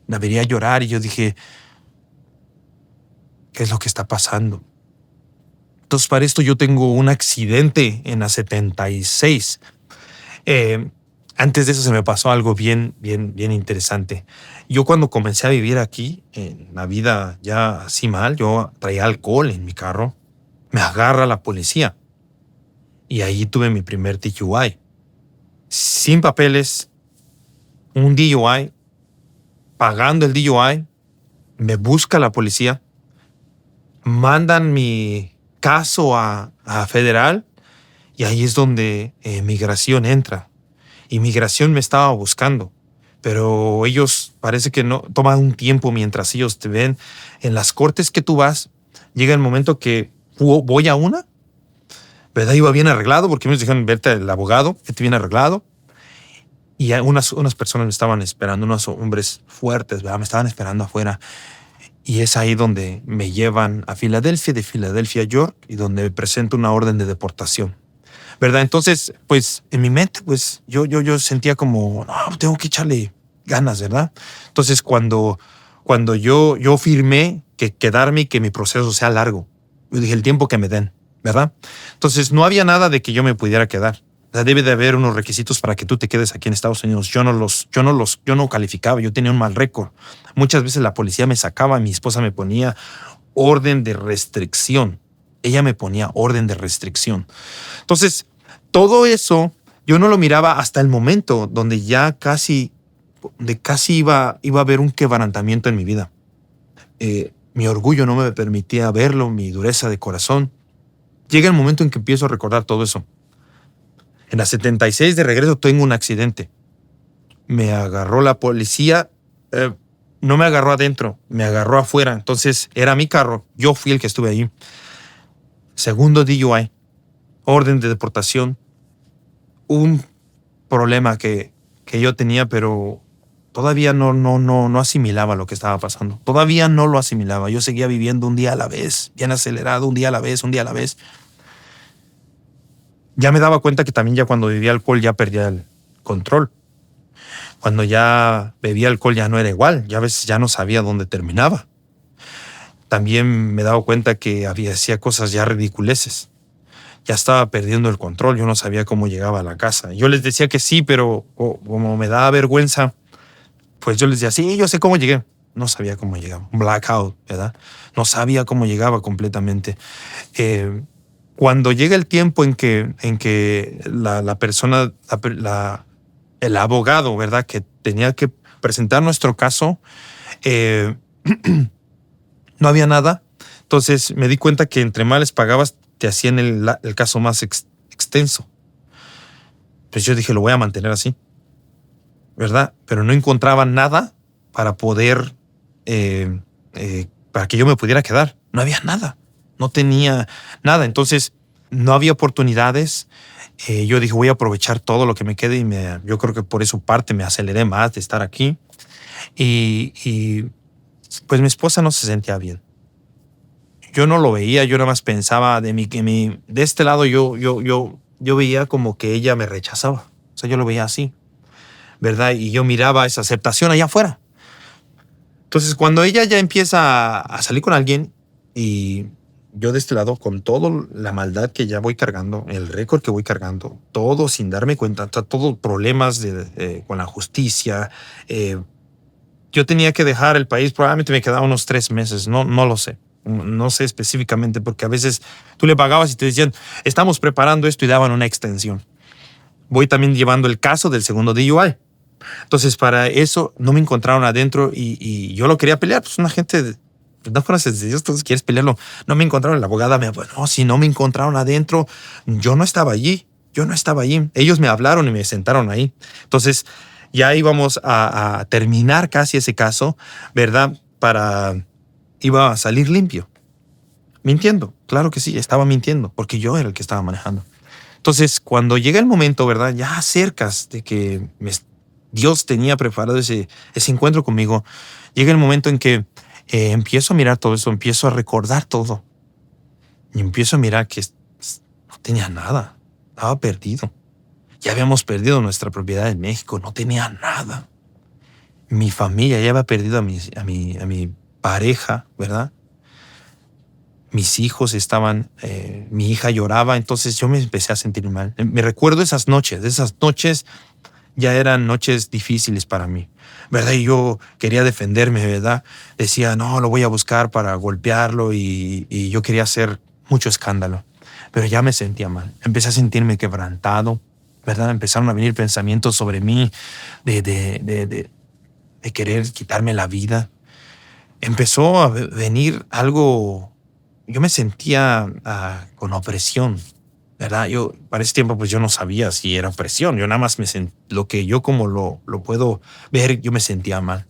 Speaker 1: La veía llorar y yo dije, ¿qué es lo que está pasando? Entonces, para esto yo tengo un accidente en la 76. Antes de eso se me pasó algo bien interesante. Yo cuando comencé a vivir aquí, en la vida ya así mal, yo traía alcohol en mi carro, me agarra la policía y ahí tuve mi primer DUI. Sin papeles, un DUI, pagando el DUI, me busca la policía, mandan mi caso a federal y ahí es donde migración entra. Inmigración me estaba buscando, pero ellos parece que no toman un tiempo mientras ellos te ven. En las cortes que tú vas, llega el momento que voy a una, ¿verdad? Iba bien arreglado porque me dijeron, verte al abogado, vete bien arreglado. Y unas personas me estaban esperando, unos hombres fuertes, ¿verdad? Me estaban esperando afuera. Y es ahí donde me llevan a Filadelfia, de Filadelfia a York, y donde me presento una orden de deportación. ¿Verdad? Entonces, pues en mi mente, pues yo sentía como, no, tengo que echarle ganas, ¿verdad? Entonces, cuando yo firmé que quedarme y que mi proceso sea largo, yo dije el tiempo que me den, ¿verdad? Entonces, no había nada de que yo me pudiera quedar. O sea, debe de haber unos requisitos para que tú te quedes aquí en Estados Unidos. Yo no calificaba, yo tenía un mal récord. Muchas veces la policía me sacaba, mi esposa me ponía orden de restricción. Ella me ponía orden de restricción. Entonces, todo eso yo no lo miraba hasta el momento donde ya casi iba a haber un quebrantamiento en mi vida. Mi orgullo no me permitía verlo, mi dureza de corazón. Llega el momento en que empiezo a recordar todo eso. En la 76 de regreso tengo un accidente. Me agarró la policía, no me agarró adentro, me agarró afuera. Entonces era mi carro, yo fui el que estuve ahí. Segundo DUI, orden de deportación. Un problema que yo tenía, pero todavía no asimilaba lo que estaba pasando. Todavía no lo asimilaba. Yo seguía viviendo un día a la vez, bien acelerado, un día a la vez, un día a la vez. Ya me daba cuenta que también ya cuando bebía alcohol ya perdía el control. Cuando ya bebía alcohol ya no era igual. Ya a veces ya no sabía dónde terminaba. También me daba cuenta que hacía cosas ya ridiculeces. Ya estaba perdiendo el control, yo no sabía cómo llegaba a la casa. Yo les decía que sí, pero como me daba vergüenza, pues yo les decía, sí, yo sé cómo llegué. No sabía cómo llegaba, un blackout, ¿verdad? No sabía cómo llegaba completamente. Cuando llega el tiempo en que la persona, el abogado, ¿verdad? Que tenía que presentar nuestro caso, no había nada. Entonces me di cuenta que entre más les pagabas, te hacían el caso más extenso. Pues yo dije, lo voy a mantener así, ¿verdad? Pero no encontraba nada para poder, para que yo me pudiera quedar. No había nada, no tenía nada. Entonces no había oportunidades. Yo dije, voy a aprovechar todo lo que me quede y yo creo que por eso parte me aceleré más de estar aquí. Y pues mi esposa no se sentía bien. Yo no lo veía, yo nada más pensaba de este lado yo veía como que ella me rechazaba. O sea, yo lo veía así, ¿verdad? Y yo miraba esa aceptación allá afuera. Entonces, cuando ella ya empieza a salir con alguien y yo de este lado, con toda la maldad que ya voy cargando, el récord que voy cargando, todo sin darme cuenta, todos problemas con la justicia, yo tenía que dejar el país, probablemente me quedaba unos 3 meses, no lo sé. No sé específicamente, porque a veces tú le pagabas y te decían, estamos preparando esto y daban una extensión. Voy también llevando el caso del segundo DUI. Entonces, para eso no me encontraron adentro y yo lo quería pelear. Pues una gente, no conoces de Dios, entonces quieres pelearlo. No me encontraron, la abogada me dijo, no, si no me encontraron adentro, yo no estaba allí. Ellos me hablaron y me sentaron ahí. Entonces, ya íbamos a terminar casi ese caso, ¿verdad? Iba a salir limpio. Mintiendo, claro que sí, estaba mintiendo, porque yo era el que estaba manejando. Entonces, cuando llega el momento, ¿verdad? Ya cercas de que Dios tenía preparado ese encuentro conmigo, llega el momento en que empiezo a mirar todo eso, empiezo a recordar todo. Y empiezo a mirar que no tenía nada, estaba perdido. Ya habíamos perdido nuestra propiedad en México, no tenía nada. Mi familia ya había perdido a mi pareja, ¿verdad? Mis hijos estaban, mi hija lloraba, entonces yo me empecé a sentir mal. Me recuerdo esas noches ya eran noches difíciles para mí, ¿verdad? Y yo quería defenderme, ¿verdad? Decía, no, lo voy a buscar para golpearlo y yo quería hacer mucho escándalo. Pero ya me sentía mal. Empecé a sentirme quebrantado, ¿verdad? Empezaron a venir pensamientos sobre mí de querer quitarme la vida. Empezó a venir algo, yo me sentía con opresión, ¿verdad? Yo, para ese tiempo, pues yo no sabía si era opresión. Yo nada más lo que yo como lo puedo ver, yo me sentía mal.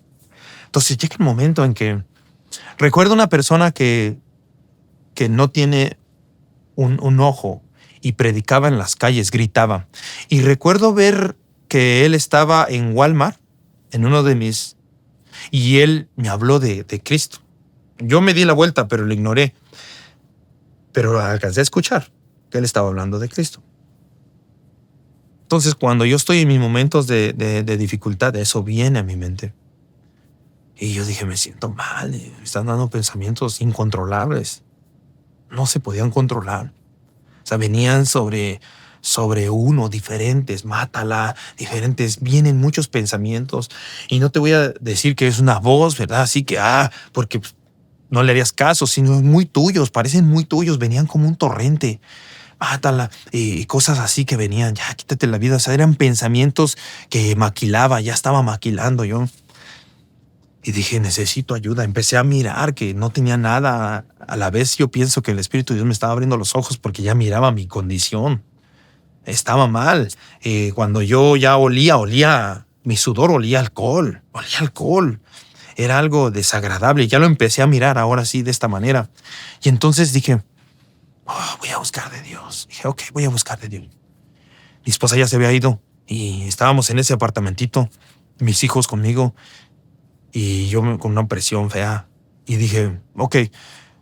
Speaker 1: Entonces llega el momento en que recuerdo una persona que no tiene un ojo y predicaba en las calles, gritaba. Y recuerdo ver que él estaba en Walmart, en uno de mis... Y él me habló de Cristo. Yo me di la vuelta, pero lo ignoré. Pero alcancé a escuchar que él estaba hablando de Cristo. Entonces, cuando yo estoy en mis momentos de dificultad, eso viene a mi mente. Y yo dije, me siento mal, me están dando pensamientos incontrolables. No se podían controlar. O sea, venían sobre uno, diferentes, mátala, diferentes, vienen muchos pensamientos. Y no te voy a decir que es una voz, ¿verdad? Así que, porque no le harías caso, sino muy tuyos, parecen muy tuyos, venían como un torrente. Mátala, y cosas así que venían, ya quítate la vida. O sea, eran pensamientos que maquilaba, ya estaba maquilando yo. Y dije, necesito ayuda. Empecé a mirar que no tenía nada. A la vez yo pienso que el Espíritu de Dios me estaba abriendo los ojos porque ya miraba mi condición. Estaba mal. Cuando yo ya olía, mi sudor olía alcohol. Olía alcohol. Era algo desagradable. Ya lo empecé a mirar ahora sí de esta manera. Y entonces dije, voy a buscar de Dios. Dije, ok, voy a buscar de Dios. Mi esposa ya se había ido y estábamos en ese apartamentito, mis hijos conmigo. Y yo con una presión fea. Y dije, ok.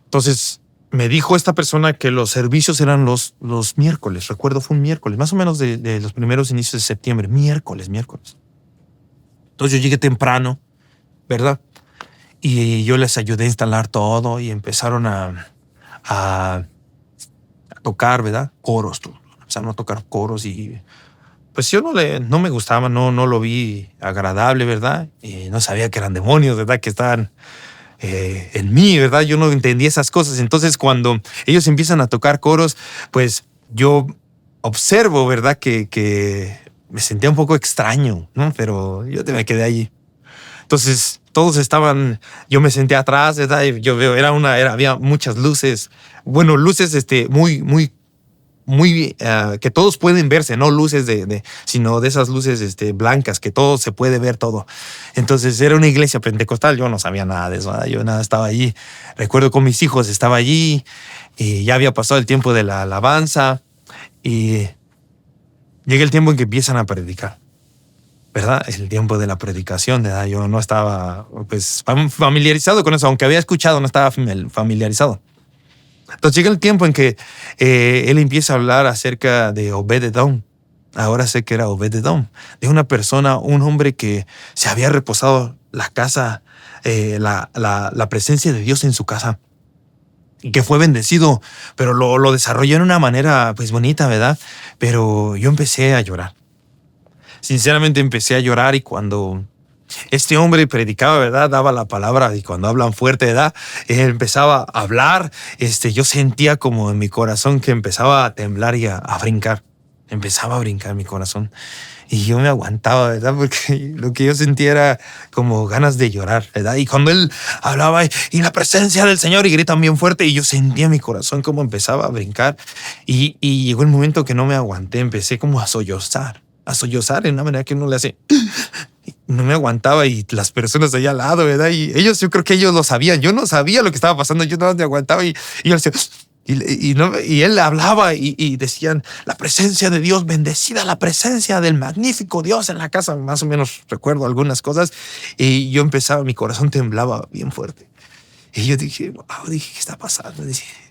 Speaker 1: Entonces me dijo esta persona que los servicios eran los miércoles. Recuerdo, fue un miércoles, más o menos de los primeros inicios de septiembre. Miércoles. Entonces yo llegué temprano, ¿verdad? Y yo les ayudé a instalar todo y empezaron a tocar, ¿verdad? Coros. Empezaron a tocar coros y... Pues yo no me gustaba, no lo vi agradable, ¿verdad? Y no sabía que eran demonios, ¿verdad? Que estaban en mí, ¿verdad? Yo no entendía esas cosas. Entonces, cuando ellos empiezan a tocar coros, pues yo observo, ¿verdad? Que me sentía un poco extraño, ¿no? Pero yo me quedé allí. Entonces, todos estaban, yo me senté atrás, ¿verdad? Y yo veo, había muchas luces. Bueno, luces muy que todos pueden verse, no luces sino de esas luces blancas, que todo se puede ver todo. Entonces era una iglesia pentecostal, yo no sabía nada de eso, ¿verdad? Yo nada estaba allí. Recuerdo con mis hijos estaba allí y ya había pasado el tiempo de la alabanza y llega el tiempo en que empiezan a predicar, ¿verdad? Es el tiempo de la predicación, ¿verdad? Yo no estaba pues familiarizado con eso, aunque había escuchado, no estaba familiarizado. Entonces llega el tiempo en que él empieza a hablar acerca de Obed-Edom. Ahora sé que era Obed-Edom, de una persona, un hombre que se había reposado la casa, la presencia de Dios en su casa y que fue bendecido, pero lo desarrolló en una manera pues bonita, ¿verdad? Pero yo empecé a llorar. Sinceramente empecé a llorar y cuando este hombre predicaba, ¿verdad? Daba la palabra y cuando hablan fuerte, ¿verdad? Él empezaba a hablar. Yo sentía como en mi corazón que empezaba a temblar y a brincar. Empezaba a brincar mi corazón. Y yo me aguantaba, ¿verdad? Porque lo que yo sentía era como ganas de llorar, ¿verdad? Y cuando él hablaba y la presencia del Señor y gritan bien fuerte y yo sentía mi corazón como empezaba a brincar. Y llegó el momento que no me aguanté. Empecé como a sollozar en una manera que uno le hace... No me aguantaba y las personas allá al lado, ¿verdad? Y yo creo que ellos lo sabían. Yo no sabía lo que estaba pasando. Yo no me aguantaba y yo decía... Y él hablaba y decían, la presencia de Dios, bendecida la presencia del magnífico Dios en la casa. Más o menos recuerdo algunas cosas. Y yo empezaba, mi corazón temblaba bien fuerte. Y yo dije, wow, ¿qué está pasando?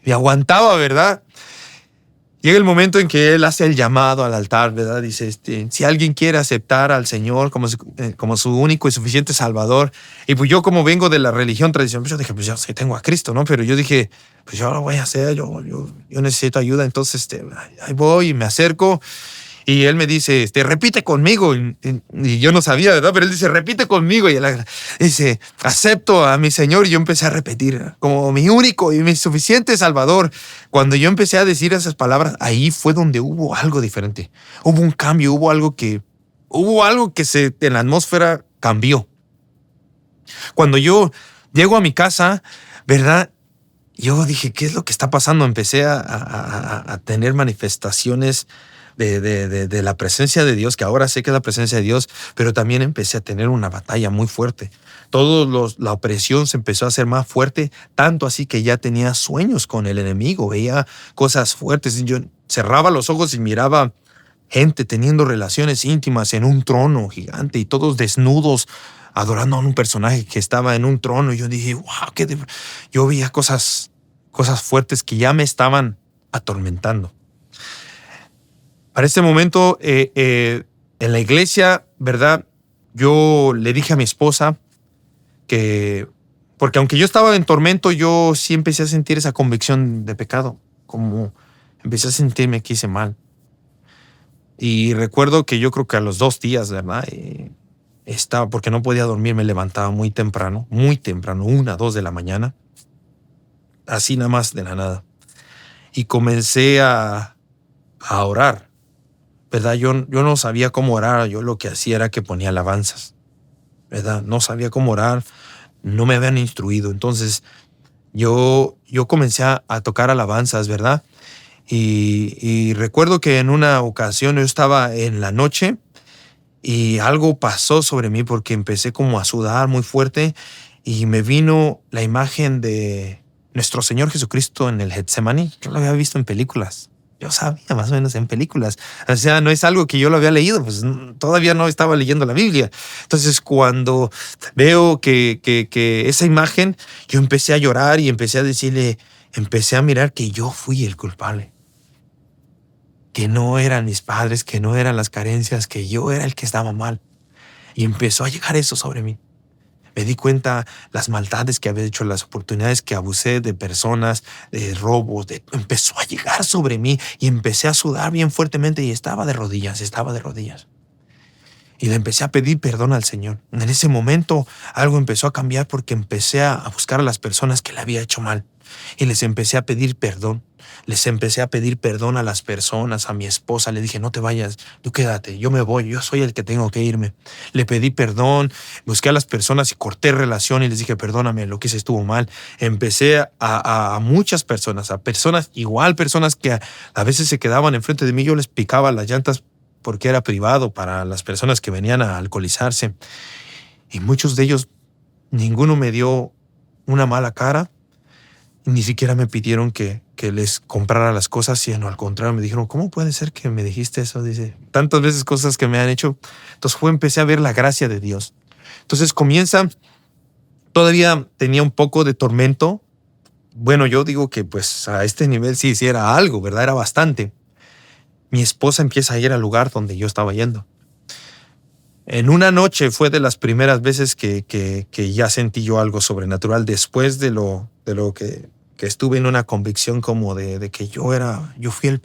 Speaker 1: Me aguantaba, ¿verdad? Llega el momento en que él hace el llamado al altar, ¿verdad? Dice, si alguien quiere aceptar al Señor como su único y suficiente Salvador. Y pues yo como vengo de la religión tradicional, pues yo dije, pues yo sí tengo a Cristo, ¿no? Pero yo dije, pues yo lo voy a hacer, yo necesito ayuda. Entonces ahí voy y me acerco Y él me dice, repite conmigo. Y yo no sabía, ¿verdad? Pero él dice, repite conmigo. Y él dice, acepto a mi Señor. Y yo empecé a repetir, como mi único y mi suficiente Salvador. Cuando yo empecé a decir esas palabras, ahí fue donde hubo algo diferente. Hubo un cambio, hubo algo que en la atmósfera cambió. Cuando yo llego a mi casa, ¿verdad? Yo dije, ¿qué es lo que está pasando? Empecé a tener manifestaciones de la presencia de Dios, que ahora sé que es la presencia de Dios, pero también empecé a tener una batalla muy fuerte. La opresión se empezó a hacer más fuerte, tanto así que ya tenía sueños con el enemigo, veía cosas fuertes. Yo cerraba los ojos y miraba gente teniendo relaciones íntimas en un trono gigante y todos desnudos, adorando a un personaje que estaba en un trono. Y yo dije, wow, yo veía cosas fuertes que ya me estaban atormentando. Para este momento, en la iglesia, ¿verdad? Yo le dije a mi esposa porque aunque yo estaba en tormento, yo sí empecé a sentir esa convicción de pecado, como empecé a sentirme que hice mal. Y recuerdo que yo creo que a los 2 días, ¿verdad? Porque no podía dormir, me levantaba muy temprano, 1, 2 de la mañana, así nada más de la nada. Y comencé a orar, ¿verdad? Yo no sabía cómo orar, yo lo que hacía era que ponía alabanzas, ¿verdad? No sabía cómo orar, no me habían instruido. Entonces yo comencé a tocar alabanzas, ¿verdad? Y recuerdo que en una ocasión yo estaba en la noche y algo pasó sobre mí porque empecé como a sudar muy fuerte y me vino la imagen de nuestro Señor Jesucristo en el Getsemaní. Yo lo había visto en películas. Yo sabía más o menos en películas. O sea, no es algo que yo lo había leído, pues todavía no estaba leyendo la Biblia. Entonces, cuando veo que esa imagen, yo empecé a llorar y empecé a mirar que yo fui el culpable. Que no eran mis padres, que no eran las carencias, que yo era el que estaba mal. Y empezó a llegar eso sobre mí. Me di cuenta las maldades que había hecho, las oportunidades que abusé de personas, de robos, empezó a llegar sobre mí y empecé a sudar bien fuertemente y estaba de rodillas. Y le empecé a pedir perdón al Señor. En ese momento algo empezó a cambiar porque empecé a buscar a las personas que le había hecho mal y les empecé a pedir perdón. Les empecé a pedir perdón a las personas, a mi esposa. Le dije, no te vayas, tú quédate, yo me voy, yo soy el que tengo que irme. Le pedí perdón, busqué a las personas y corté relación y les dije, perdóname, lo que hice estuvo mal. Empecé a muchas personas, personas que a veces se quedaban enfrente de mí, yo les picaba las llantas porque era privado para las personas que venían a alcoholizarse. Y muchos de ellos, ninguno me dio una mala cara, ni siquiera me pidieron que les comprara las cosas, sino al contrario, me dijeron, ¿cómo puede ser que me dijiste eso? Dice, tantas veces cosas que me han hecho. Entonces empecé a ver la gracia de Dios. Entonces todavía tenía un poco de tormento. Bueno, yo digo que pues a este nivel sí era algo, ¿verdad? Era bastante. Mi esposa empieza a ir al lugar donde yo estaba yendo. En una noche fue de las primeras veces que ya sentí yo algo sobrenatural después de lo que estuve en una convicción como de que yo fui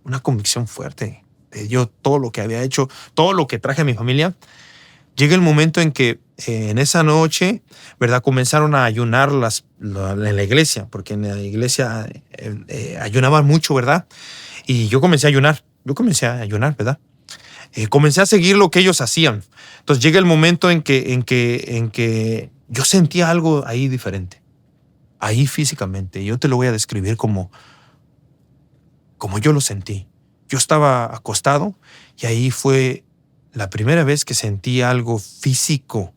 Speaker 1: una convicción fuerte de yo todo lo que había hecho, todo lo que traje a mi familia. Llega el momento en que en esa noche, ¿verdad? Comenzaron a ayunar en la iglesia, porque en la iglesia ayunaban mucho, ¿verdad? Y yo comencé a ayunar, ¿verdad? Comencé a seguir lo que ellos hacían. Entonces llega el momento en que yo sentía algo ahí diferente, ahí físicamente. Yo te lo voy a describir como yo lo sentí. Yo estaba acostado y ahí fue la primera vez que sentí algo físico.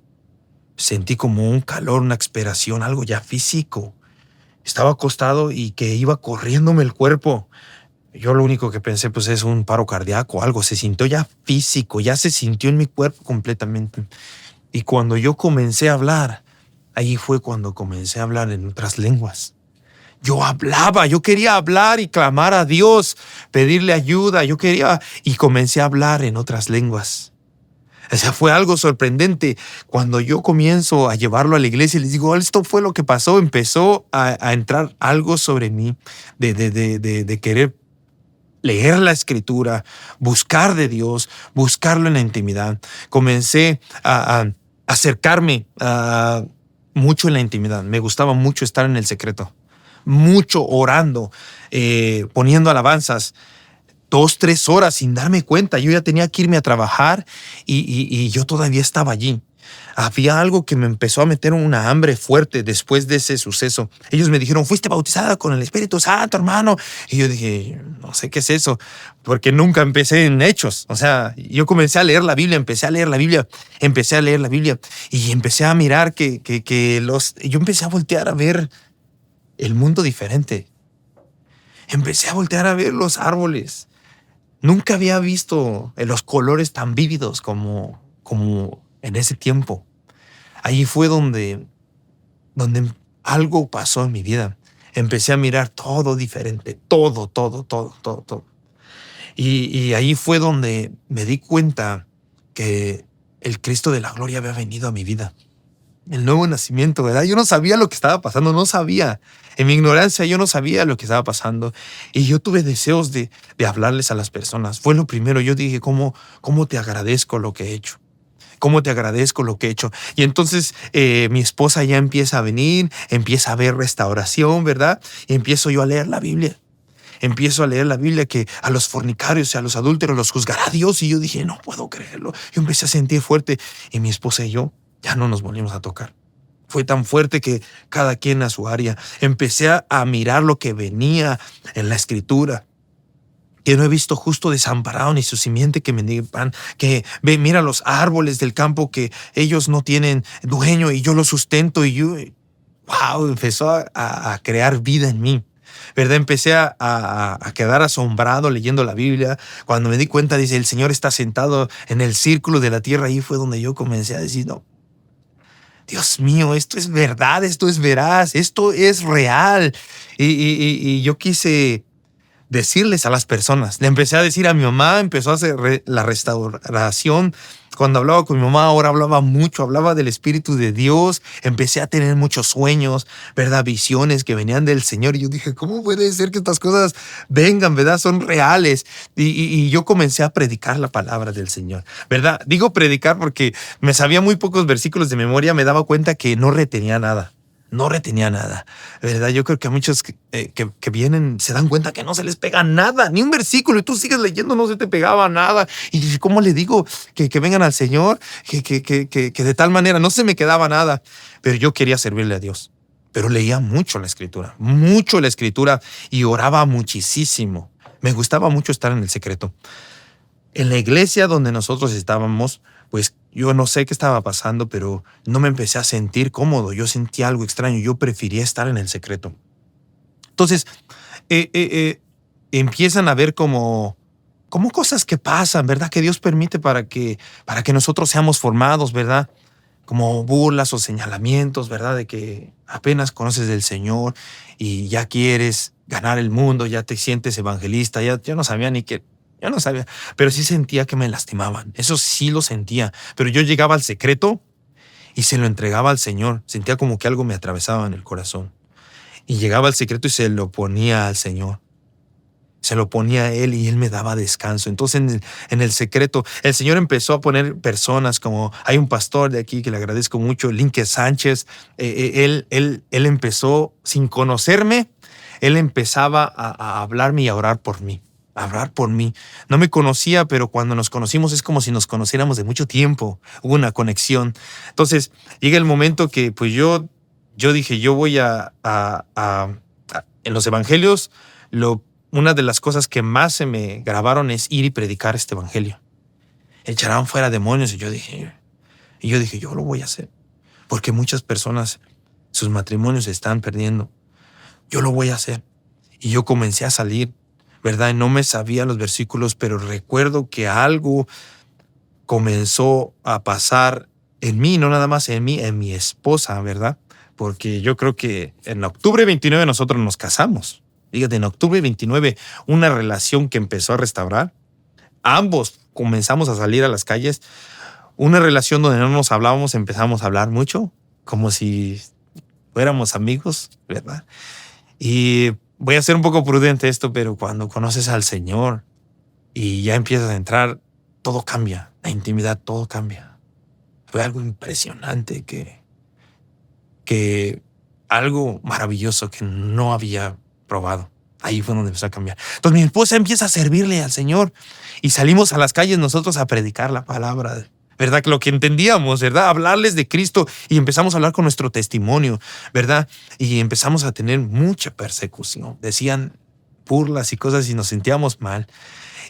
Speaker 1: Sentí como un calor, una aspiración, algo ya físico. Estaba acostado y que iba corriéndome el cuerpo. Yo lo único que pensé pues es un paro cardíaco, algo. Se sintió ya físico, ya se sintió en mi cuerpo completamente. Y cuando yo comencé a hablar, ahí fue cuando comencé a hablar en otras lenguas. Yo quería hablar y clamar a Dios, pedirle ayuda, y comencé a hablar en otras lenguas. O sea, fue algo sorprendente. Cuando yo comienzo a llevarlo a la iglesia y les digo, esto fue lo que pasó, empezó a entrar algo sobre mí de querer leer la escritura, buscar de Dios, buscarlo en la intimidad. Comencé a acercarme mucho en la intimidad. Me gustaba mucho estar en el secreto, mucho orando, poniendo alabanzas. 2, 3 horas sin darme cuenta. Yo ya tenía que irme a trabajar y yo todavía estaba allí. Había algo que me empezó a meter una hambre fuerte después de ese suceso. Ellos me dijeron, fuiste bautizada con el Espíritu Santo, hermano. Y yo dije, no sé qué es eso, porque nunca empecé en Hechos. O sea, yo comencé a leer la Biblia, empecé a leer la Biblia y empecé a mirar yo empecé a voltear a ver el mundo diferente. Empecé a voltear a ver los árboles. Nunca había visto los colores tan vívidos como en ese tiempo. Ahí fue donde algo pasó en mi vida. Empecé a mirar todo diferente, todo. Y ahí fue donde me di cuenta que el Cristo de la gloria había venido a mi vida. El nuevo nacimiento, ¿verdad? Yo no sabía lo que estaba pasando, no sabía. En mi ignorancia yo no sabía lo que estaba pasando. Y yo tuve deseos de hablarles a las personas. Fue lo primero. Yo dije, ¿cómo te agradezco lo que he hecho? ¿Cómo te agradezco lo que he hecho? Y entonces mi esposa ya empieza a venir, empieza a ver restauración, ¿verdad? Y empiezo yo a leer la Biblia. Empiezo a leer la Biblia que a los fornicarios y a los adúlteros los juzgará Dios. Y yo dije, no puedo creerlo. Yo empecé a sentir fuerte. Y mi esposa y yo ya no nos volvimos a tocar. Fue tan fuerte que cada quien a su área. Empecé a mirar lo que venía en la escritura. Que no he visto justo desamparado ni su simiente que mendigue pan. Que ve, mira los árboles del campo que ellos no tienen dueño y yo los sustento. Y yo, wow, empezó a crear vida en mí. ¿Verdad? Empecé a quedar asombrado leyendo la Biblia. Cuando me di cuenta, dice, el Señor está sentado en el círculo de la tierra. Ahí fue donde yo comencé a decir, no, Dios mío, esto es verdad, esto es veraz, esto es real. Y yo quise decirles a las personas. Le empecé a decir a mi mamá, empezó a hacer la restauración. Cuando hablaba con mi mamá, ahora hablaba mucho, hablaba del Espíritu de Dios. Empecé a tener muchos sueños, ¿verdad? Visiones que venían del Señor. Y yo dije, ¿cómo puede ser que estas cosas vengan, verdad? Son reales. Y yo comencé a predicar la palabra del Señor, ¿verdad? Digo predicar porque me sabía muy pocos versículos de memoria. Me daba cuenta que no retenía nada. No retenía nada, ¿verdad? Yo creo que a muchos que vienen se dan cuenta que no se les pega nada, ni un versículo, y tú sigues leyendo, no se te pegaba nada. Y ¿cómo le digo que vengan al Señor? Que de tal manera no se me quedaba nada. Pero yo quería servirle a Dios. Pero leía mucho la Escritura, y oraba muchísimo. Me gustaba mucho estar en el secreto. En la iglesia donde nosotros estábamos, pues yo no sé qué estaba pasando, pero no me empecé a sentir cómodo. Yo sentía algo extraño. Yo prefería estar en el secreto. Entonces, empiezan a ver como cosas que pasan, ¿verdad? Que Dios permite para que nosotros seamos formados, ¿verdad? Como burlas o señalamientos, ¿verdad? De que apenas conoces del Señor y ya quieres ganar el mundo, ya te sientes evangelista, ya no sabía ni qué. Yo no sabía, pero sí sentía que me lastimaban. Eso sí lo sentía. Pero yo llegaba al secreto y se lo entregaba al Señor. Sentía como que algo me atravesaba en el corazón. Y llegaba al secreto y se lo ponía al Señor. Se lo ponía a Él y Él me daba descanso. Entonces en el secreto, el Señor empezó a poner personas como, hay un pastor de aquí que le agradezco mucho, Linke Sánchez. Él empezó, sin conocerme, él empezaba a hablarme y a orar por mí. Hablar por mí. No me conocía, pero cuando nos conocimos es como si nos conociéramos de mucho tiempo. Hubo una conexión. Entonces, llega el momento que pues yo dije, yo voy en los evangelios, una de las cosas que más se me grabaron es ir y predicar este evangelio. Echarán fuera demonios. Y yo dije, yo lo voy a hacer. Porque muchas personas, sus matrimonios se están perdiendo. Yo lo voy a hacer. Y yo comencé a salir, ¿verdad? No me sabía los versículos, pero recuerdo que algo comenzó a pasar en mí, no nada más en mí, en mi esposa, ¿verdad? Porque yo creo que en octubre 29 nosotros nos casamos. Fíjate, en octubre 29, una relación que empezó a restaurar. Ambos comenzamos a salir a las calles. Una relación donde no nos hablábamos, empezamos a hablar mucho, como si fuéramos amigos, ¿verdad? Y Voy a ser un poco prudente esto, pero cuando conoces al Señor y ya empiezas a entrar, todo cambia. La intimidad, todo cambia. Fue algo impresionante que algo maravilloso que no había probado. Ahí fue donde empezó a cambiar. Entonces mi esposa empieza a servirle al Señor y salimos a las calles nosotros a predicar la palabra, ¿verdad? Que lo que entendíamos, ¿verdad? Hablarles de Cristo y empezamos a hablar con nuestro testimonio, ¿verdad? Y empezamos a tener mucha persecución. Decían burlas y cosas y nos sentíamos mal.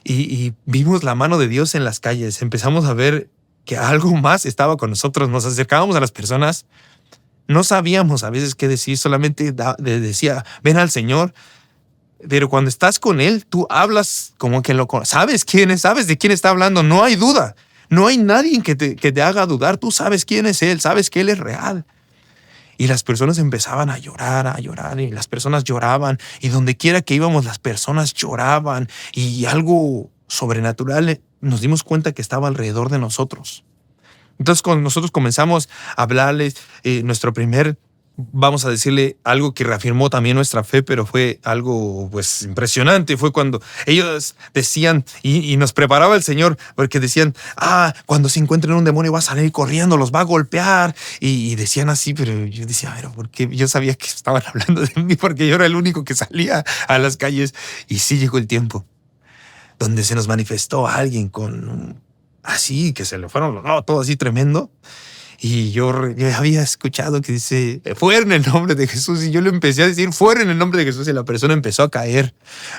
Speaker 1: Y vimos la mano de Dios en las calles. Empezamos a ver que algo más estaba con nosotros. Nos acercábamos a las personas. No sabíamos a veces qué decir. Solamente decía, ven al Señor. Pero cuando estás con Él, tú hablas como que sabes quién es, sabes de quién está hablando. No hay duda. No hay nadie que te haga dudar. Tú sabes quién es Él, sabes que Él es real. Y las personas empezaban a llorar, y las personas lloraban. Y donde quiera que íbamos, las personas lloraban. Y algo sobrenatural nos dimos cuenta que estaba alrededor de nosotros. Entonces, cuando nosotros comenzamos a hablarles, nuestro primer, vamos a decirle, algo que reafirmó también nuestra fe, pero fue algo pues impresionante, fue cuando ellos decían, y nos preparaba el Señor, porque decían, cuando se encuentren un demonio va a salir corriendo, los va a golpear, y decían así, pero yo decía, pero ¿por qué? Yo sabía que estaban hablando de mí, porque yo era el único que salía a las calles, y sí llegó el tiempo, donde se nos manifestó alguien con así, que se le fueron, todo así tremendo. Y yo había escuchado que dice, fuera en el nombre de Jesús. Y yo le empecé a decir, fuera en el nombre de Jesús. Y la persona empezó a caer,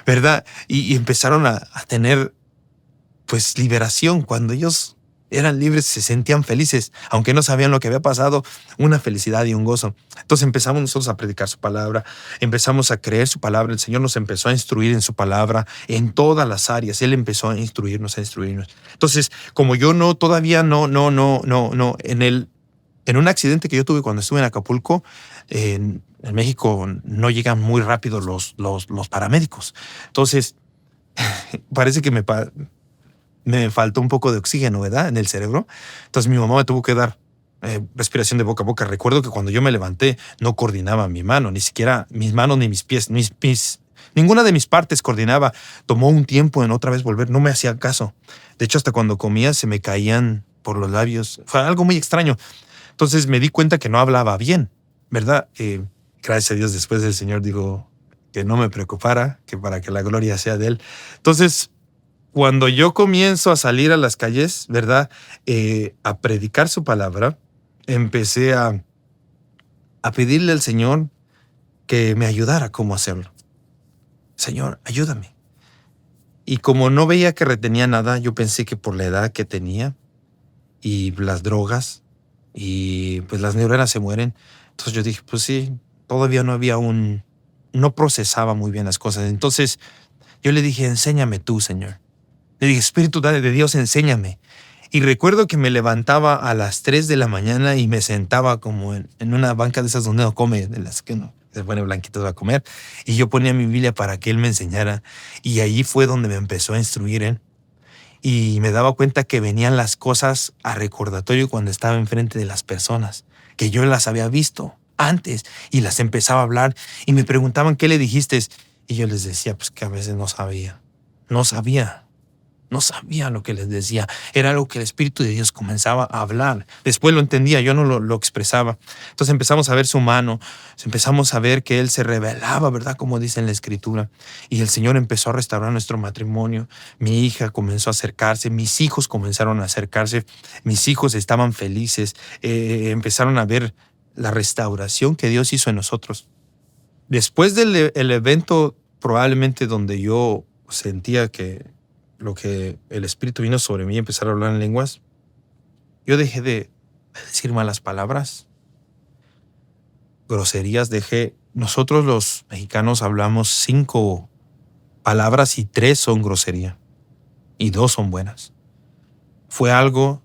Speaker 1: ¿verdad? Y empezaron a tener, pues, liberación. Cuando ellos eran libres, se sentían felices. Aunque no sabían lo que había pasado, una felicidad y un gozo. Entonces empezamos nosotros a predicar su palabra. Empezamos a creer su palabra. El Señor nos empezó a instruir en su palabra en todas las áreas. Él empezó a instruirnos. Entonces, como yo todavía no, en un accidente que yo tuve cuando estuve en Acapulco, en México no llegan muy rápido los paramédicos. Entonces, parece que me faltó un poco de oxígeno, ¿verdad? En el cerebro. Entonces mi mamá me tuvo que dar respiración de boca a boca. Recuerdo que cuando yo me levanté no coordinaba mi mano, ni siquiera mis manos ni mis pies, ninguna de mis partes coordinaba. Tomó un tiempo en otra vez volver, no me hacía caso. De hecho, hasta cuando comía se me caían por los labios. Fue algo muy extraño. Entonces me di cuenta que no hablaba bien, ¿verdad? Gracias a Dios después el Señor dijo que no me preocupara, que para que la gloria sea de Él. Entonces, cuando yo comienzo a salir a las calles, ¿verdad? A predicar su palabra, empecé a pedirle al Señor que me ayudara cómo hacerlo. Señor, ayúdame. Y como no veía que retenía nada, yo pensé que por la edad que tenía y las drogas, y pues las neuronas se mueren. Entonces yo dije, pues sí, todavía no procesaba muy bien las cosas. Entonces yo le dije, enséñame tú, Señor. Le dije, Espíritu de Dios, enséñame. Y recuerdo que me levantaba a las 3 de la mañana y me sentaba como en una banca de esas donde uno come, de las que uno se pone blanquitos a comer. Y yo ponía mi Biblia para que Él me enseñara. Y allí fue donde me empezó a instruir Él. Y me daba cuenta que venían las cosas a recordatorio cuando estaba enfrente de las personas, que yo las había visto antes y las empezaba a hablar y me preguntaban, ¿qué le dijiste? Y yo les decía, pues que a veces no sabía lo que les decía. Era algo que el Espíritu de Dios comenzaba a hablar. Después lo entendía, yo no lo expresaba. Entonces empezamos a ver su mano, empezamos a ver que Él se revelaba, ¿verdad? Como dice en la Escritura. Y el Señor empezó a restaurar nuestro matrimonio. Mi hija comenzó a acercarse, mis hijos comenzaron a acercarse, mis hijos estaban felices, empezaron a ver la restauración que Dios hizo en nosotros. Después del evento, probablemente donde yo sentía que lo que el Espíritu vino sobre mí y empezar a hablar en lenguas, yo dejé de decir malas palabras, groserías, nosotros los mexicanos hablamos 5 palabras y 3 son grosería y 2 son buenas. Fue algo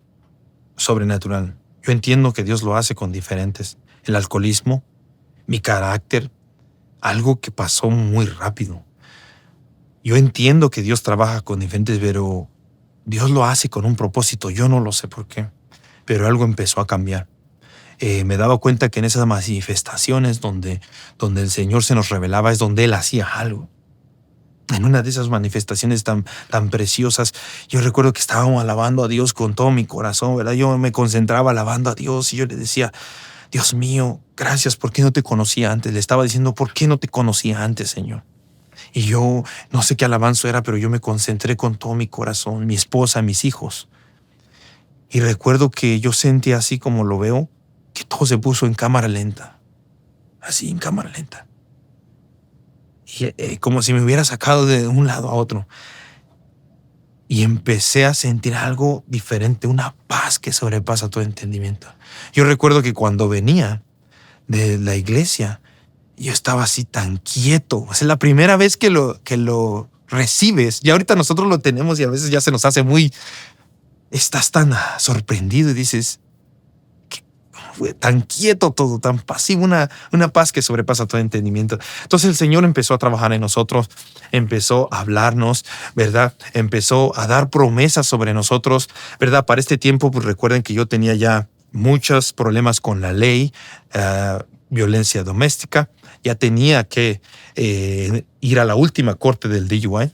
Speaker 1: sobrenatural. Yo entiendo que Dios lo hace con diferentes. El alcoholismo, mi carácter, algo que pasó muy rápido. Yo entiendo que Dios trabaja con diferentes, pero Dios lo hace con un propósito. Yo no lo sé por qué, pero algo empezó a cambiar. me daba cuenta que en esas manifestaciones donde el Señor se nos revelaba es donde Él hacía algo. En una de esas manifestaciones tan preciosas, yo recuerdo que estábamos alabando a Dios con todo mi corazón, ¿verdad? Yo me concentraba alabando a Dios y yo le decía, Dios mío, gracias, ¿por qué no te conocía antes? Le estaba diciendo, ¿por qué no te conocía antes, Señor? Y yo no sé qué alabanzo era, pero yo me concentré con todo mi corazón, mi esposa, mis hijos. Y recuerdo que yo sentí así como lo veo, que todo se puso en cámara lenta, así en cámara lenta. Y como si me hubiera sacado de un lado a otro. Y empecé a sentir algo diferente, una paz que sobrepasa todo entendimiento. Yo recuerdo que cuando venía de la iglesia, yo estaba así tan quieto. O sea, la primera vez que lo recibes, ya ahorita nosotros lo tenemos y a veces ya se nos hace muy... Estás tan sorprendido y dices, fue tan quieto todo, tan pasivo, una paz que sobrepasa todo entendimiento. Entonces el Señor empezó a trabajar en nosotros, empezó a hablarnos, ¿verdad? Empezó a dar promesas sobre nosotros, ¿verdad? Para este tiempo, pues recuerden que yo tenía ya muchos problemas con la ley, violencia doméstica, ya tenía que ir a la última corte del DUI.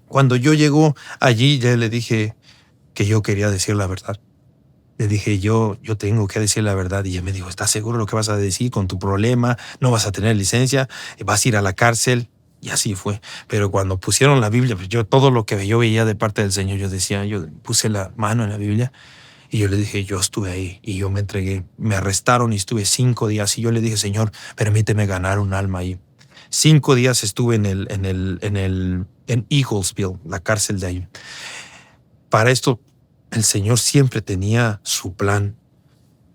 Speaker 1: Cuando yo llego allí, ya le dije que yo quería decir la verdad. Le dije, yo tengo que decir la verdad. Y ella me dijo, ¿estás seguro de lo que vas a decir con tu problema? No vas a tener licencia, vas a ir a la cárcel. Y así fue. Pero cuando pusieron la Biblia, pues yo todo lo que yo veía de parte del Señor, yo decía, yo puse la mano en la Biblia y yo le dije, yo estuve ahí y yo me entregué. Me arrestaron y estuve 5 días y yo le dije, Señor, permíteme ganar un alma ahí. 5 días estuve en Eaglesville, la cárcel de ahí. Para esto, el Señor siempre tenía su plan.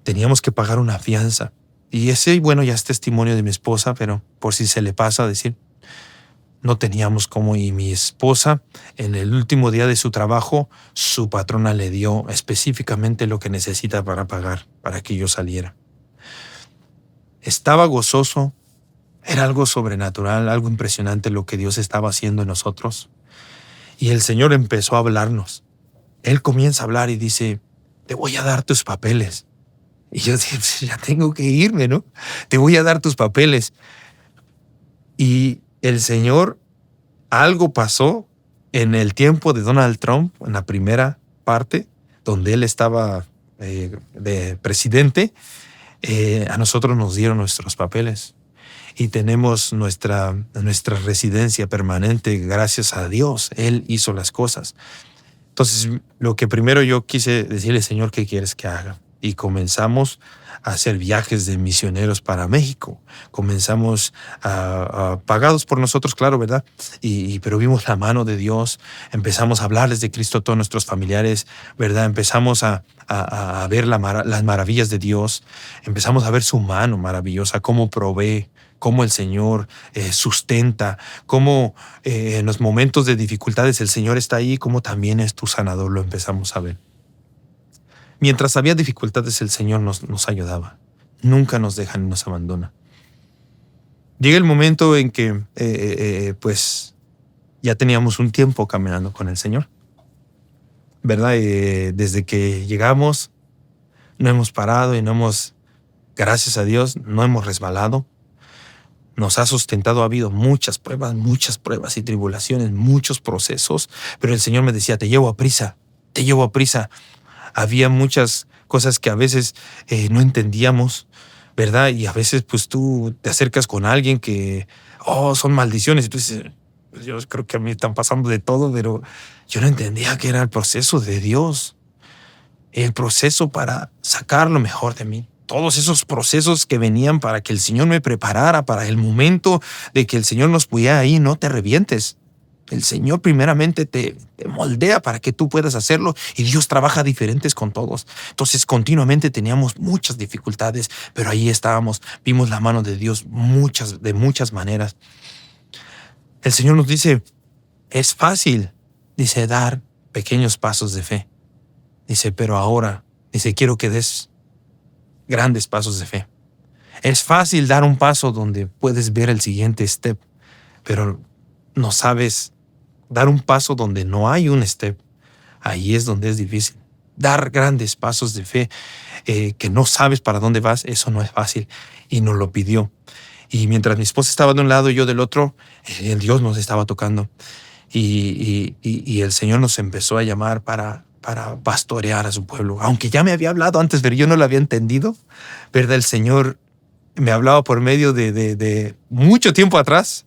Speaker 1: Teníamos que pagar una fianza. Y ese, bueno, ya es testimonio de mi esposa, pero por si se le pasa a decir, no teníamos cómo. Y mi esposa, en el último día de su trabajo, su patrona le dio específicamente lo que necesita para pagar, para que yo saliera. Estaba gozoso. Era algo sobrenatural, algo impresionante lo que Dios estaba haciendo en nosotros. Y el Señor empezó a hablarnos. Él comienza a hablar y dice, te voy a dar tus papeles. Y yo dije, ya tengo que irme, ¿no? Te voy a dar tus papeles. Y el Señor, algo pasó en el tiempo de Donald Trump, en la primera parte, donde él estaba de presidente, a nosotros nos dieron nuestros papeles. Y tenemos nuestra residencia permanente, gracias a Dios. Él hizo las cosas. Entonces, lo que primero yo quise decirle, Señor, ¿qué quieres que haga? Y comenzamos a hacer viajes de misioneros para México. Comenzamos pagados por nosotros, claro, ¿verdad? Pero vimos la mano de Dios. Empezamos a hablarles de Cristo a todos nuestros familiares, ¿verdad? Empezamos a ver las maravillas de Dios. Empezamos a ver su mano maravillosa, cómo provee, cómo el Señor sustenta, cómo en los momentos de dificultades el Señor está ahí, cómo también es tu sanador, lo empezamos a ver. Mientras había dificultades, el Señor nos ayudaba. Nunca nos deja ni nos abandona. Llega el momento en que pues ya teníamos un tiempo caminando con el Señor, ¿verdad? Desde que llegamos, no hemos parado y gracias a Dios, no hemos resbalado. Nos ha sustentado, ha habido muchas pruebas y tribulaciones, muchos procesos, pero el Señor me decía, te llevo a prisa. Había muchas cosas que a veces no entendíamos, ¿verdad? Y a veces pues tú te acercas con alguien que, son maldiciones, y tú dices, yo creo que a mí están pasando de todo, pero yo no entendía que era el proceso de Dios, el proceso para sacar lo mejor de mí. Todos esos procesos que venían para que el Señor me preparara para el momento de que el Señor nos pudiera ahí, no te revientes. El Señor primeramente te moldea para que tú puedas hacerlo y Dios trabaja diferentes con todos. Entonces continuamente teníamos muchas dificultades, pero ahí estábamos, vimos la mano de Dios de muchas maneras. El Señor nos dice, es fácil, dice, dar pequeños pasos de fe. Dice, pero ahora, dice, quiero que des grandes pasos de fe. Es fácil dar un paso donde puedes ver el siguiente step, pero no sabes dar un paso donde no hay un step. Ahí es donde es difícil. dar grandes pasos de fe, que no sabes para dónde vas, eso no es fácil. Y nos lo pidió. Y mientras mi esposa estaba de un lado y yo del otro, el Dios nos estaba tocando. Y el Señor nos empezó a llamar para pastorear a su pueblo. Aunque ya me había hablado antes, pero yo no lo había entendido, ¿verdad? El Señor me hablaba por medio de mucho tiempo atrás,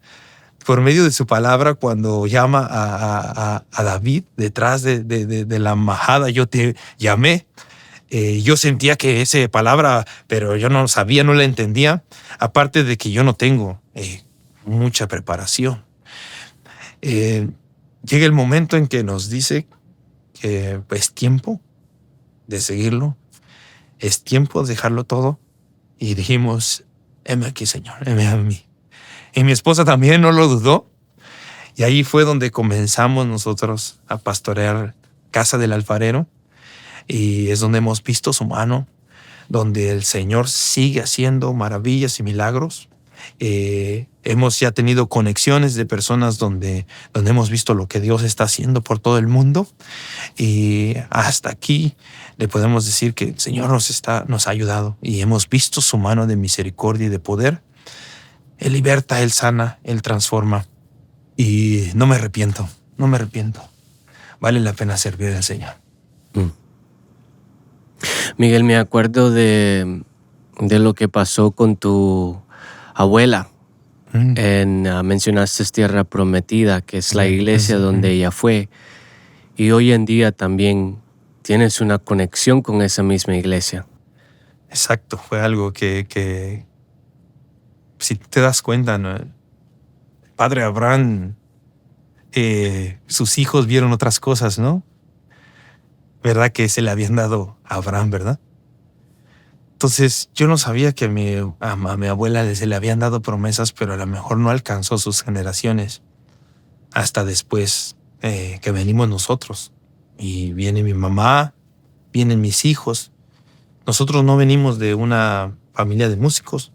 Speaker 1: por medio de su palabra, cuando llama a David detrás de la majada, yo te llamé. Yo sentía que esa palabra, pero yo no sabía, no la entendía. Aparte de que yo no tengo mucha preparación. Llega el momento en que nos dice que es tiempo de seguirlo, es tiempo de dejarlo todo. Y dijimos, heme aquí, Señor, heme a mí. Y mi esposa también no lo dudó. Y ahí fue donde comenzamos nosotros a pastorear Casa del Alfarero. Y es donde hemos visto su mano, donde el Señor sigue haciendo maravillas y milagros. Hemos ya tenido conexiones de personas donde hemos visto lo que Dios está haciendo por todo el mundo. Y hasta aquí le podemos decir que el Señor nos ha ayudado y hemos visto su mano de misericordia y de poder. Él liberta, Él sana, Él transforma. Y no me arrepiento. Vale la pena servir al Señor.
Speaker 2: Miguel, me acuerdo de lo que pasó con tu abuela. Mencionaste Tierra Prometida, que es la iglesia donde ella fue. Y hoy en día también tienes una conexión con esa misma iglesia.
Speaker 1: Exacto, fue algo que si te das cuenta, ¿no? El padre Abraham, sus hijos vieron otras cosas, ¿no? ¿Verdad que se le habían dado a Abraham, verdad? Entonces yo no sabía que a mi abuela se le habían dado promesas, pero a lo mejor no alcanzó sus generaciones hasta después que venimos nosotros. Y viene mi mamá, vienen mis hijos. Nosotros no venimos de una familia de músicos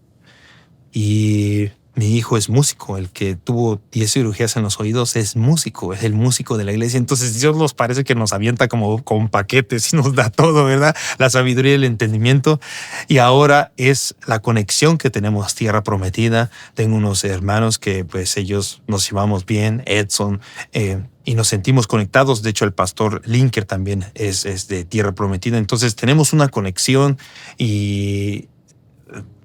Speaker 1: y mi hijo es músico, el que tuvo 10 cirugías en los oídos es músico, es el músico de la iglesia. Entonces Dios nos parece que nos avienta como con paquetes y nos da todo, ¿verdad? La sabiduría y el entendimiento. Y ahora es la conexión que tenemos, Tierra Prometida. Tengo unos hermanos que pues ellos nos llevamos bien, Edson, y nos sentimos conectados. De hecho, el pastor Linker también es de Tierra Prometida. Entonces tenemos una conexión y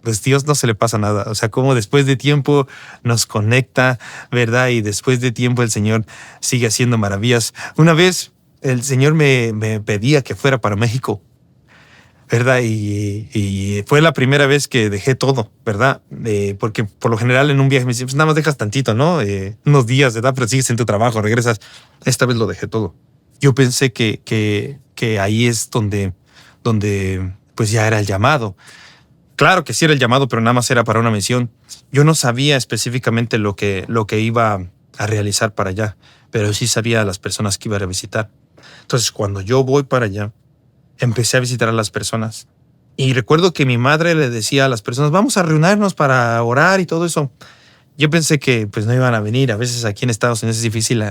Speaker 1: pues Dios no se le pasa nada. O sea, como después de tiempo nos conecta, ¿verdad? Y después de tiempo el Señor sigue haciendo maravillas. Una vez el Señor me pedía que fuera para México, ¿verdad? Y fue la primera vez que dejé todo, ¿verdad? Porque por lo general en un viaje me dicen, pues nada más dejas tantito, ¿no? Unos días, ¿verdad? Pero sigues en tu trabajo, regresas. Esta vez lo dejé todo. Yo pensé que ahí es donde pues ya era el llamado. Claro que sí era el llamado, pero nada más era para una misión. Yo no sabía específicamente lo que iba a realizar para allá, pero sí sabía a las personas que iba a visitar. Entonces, cuando yo voy para allá, empecé a visitar a las personas. Y recuerdo que mi madre le decía a las personas, vamos a reunirnos para orar y todo eso. Yo pensé que pues no iban a venir. A veces aquí en Estados Unidos es difícil.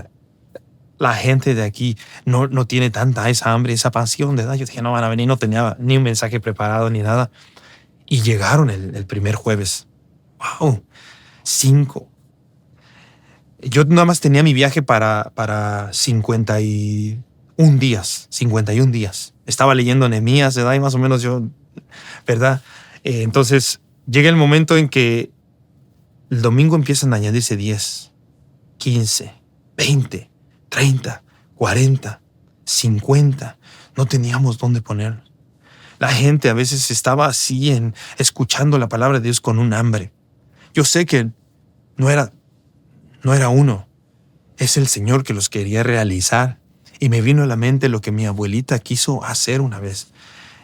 Speaker 1: La gente de aquí no tiene tanta esa hambre, esa pasión, ¿verdad? Yo dije, no van a venir, no tenía ni un mensaje preparado ni nada. Y llegaron el primer jueves. ¡Wow! 5. Yo nada más tenía mi viaje para 51 días. 51 días. Estaba leyendo Nehemías, ¿verdad? Y más o menos yo, ¿verdad? Entonces, llega el momento en que el domingo empiezan a añadirse 10, 15, 20, 30, 40, 50. No teníamos dónde ponerlos. La gente a veces estaba así escuchando la palabra de Dios con un hambre. Yo sé que no era uno. Es el Señor que los quería realizar. Y me vino a la mente lo que mi abuelita quiso hacer una vez.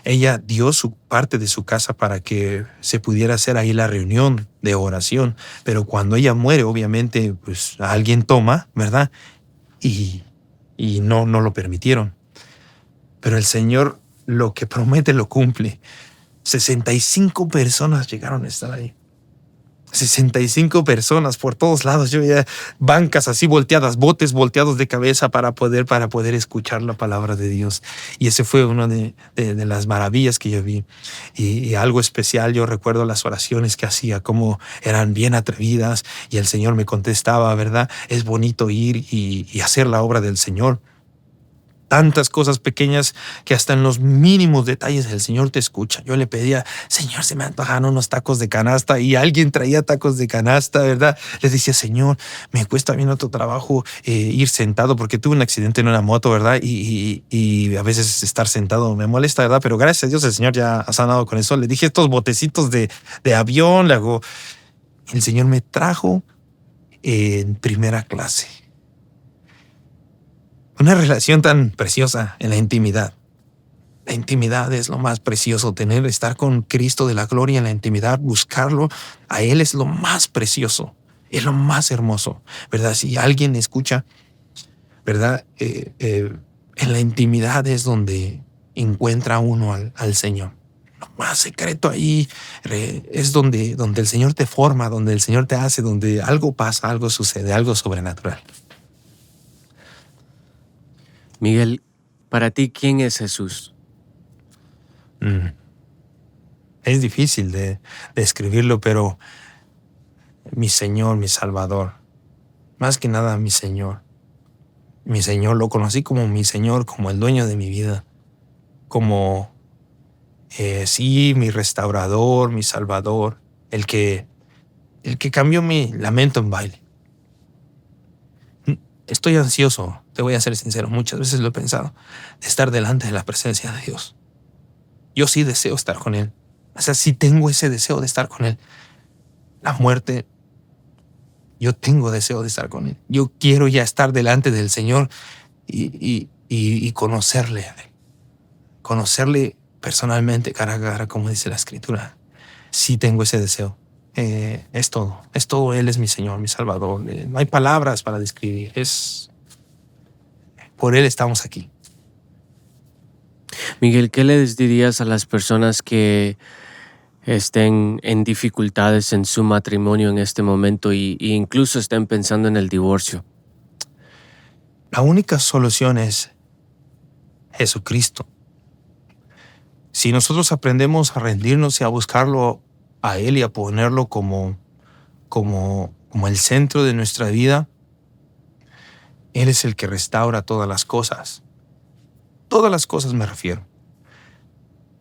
Speaker 1: Ella dio su parte de su casa para que se pudiera hacer ahí la reunión de oración. Pero cuando ella muere, obviamente, pues alguien toma, ¿verdad? Y no lo permitieron. Pero el Señor lo que promete lo cumple. 65 personas llegaron a estar ahí. 65 personas por todos lados. Yo veía bancas así volteadas, botes volteados de cabeza para poder escuchar la palabra de Dios. Y ese fue una de las maravillas que yo vi. Y algo especial, yo recuerdo las oraciones que hacía, cómo eran bien atrevidas y el Señor me contestaba, ¿verdad? Es bonito ir y hacer la obra del Señor. Tantas cosas pequeñas que hasta en los mínimos detalles el Señor te escucha. Yo le pedía, Señor, se me antojan unos tacos de canasta, y alguien traía tacos de canasta, ¿verdad? Le decía, Señor, me cuesta bien otro trabajo ir sentado porque tuve un accidente en una moto, ¿verdad? Y a veces estar sentado me molesta, ¿verdad? Pero gracias a Dios el Señor ya ha sanado con eso. Le dije estos botecitos de avión, le hago. El Señor me trajo en primera clase. Una relación tan preciosa en la intimidad. La intimidad es lo más precioso, estar con Cristo de la gloria en la intimidad, buscarlo a Él es lo más precioso, es lo más hermoso, ¿verdad? Si alguien escucha, ¿verdad? En la intimidad es donde encuentra uno al Señor. Lo más secreto ahí es donde el Señor te forma, donde el Señor te hace, donde algo pasa, algo sucede, algo sobrenatural.
Speaker 2: Miguel, para ti, ¿quién es Jesús?
Speaker 1: Es difícil de describirlo, pero mi Señor, mi Salvador, más que nada mi Señor. Mi Señor, lo conocí como mi Señor, como el dueño de mi vida, como, sí, mi restaurador, mi Salvador, el que cambió mi lamento en baile. Estoy ansioso, te voy a ser sincero, muchas veces lo he pensado, de estar delante de la presencia de Dios. Yo sí deseo estar con Él. O sea, sí tengo ese deseo de estar con Él. La muerte, yo tengo deseo de estar con Él. Yo quiero ya estar delante del Señor y conocerle a Él. Conocerle personalmente, cara a cara, como dice la Escritura. Sí tengo ese deseo. Es todo. Él es mi Señor, mi Salvador. No hay palabras para describir. Por Él estamos aquí.
Speaker 2: Miguel, ¿qué les dirías a las personas que estén en dificultades en su matrimonio en este momento y incluso estén pensando en el divorcio?
Speaker 1: La única solución es Jesucristo. Si nosotros aprendemos a rendirnos y a buscarlo a Él y a ponerlo como el centro de nuestra vida, Él es el que restaura todas las cosas. Todas las cosas me refiero.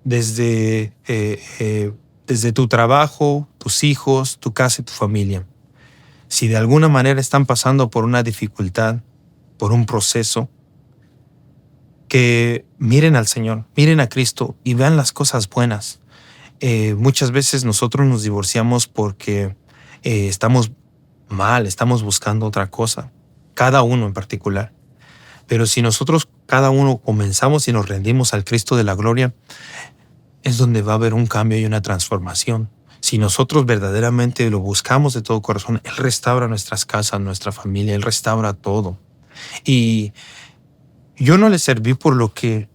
Speaker 1: Desde tu trabajo, tus hijos, tu casa y tu familia. Si de alguna manera están pasando por una dificultad, por un proceso, que miren al Señor, miren a Cristo y vean las cosas buenas. Muchas veces nosotros nos divorciamos porque estamos mal, estamos buscando otra cosa, cada uno en particular. Pero si nosotros, cada uno, comenzamos y nos rendimos al Cristo de la gloria, es donde va a haber un cambio y una transformación. Si nosotros verdaderamente lo buscamos de todo corazón, Él restaura nuestras casas, nuestra familia, Él restaura todo. Y yo no le serví por lo que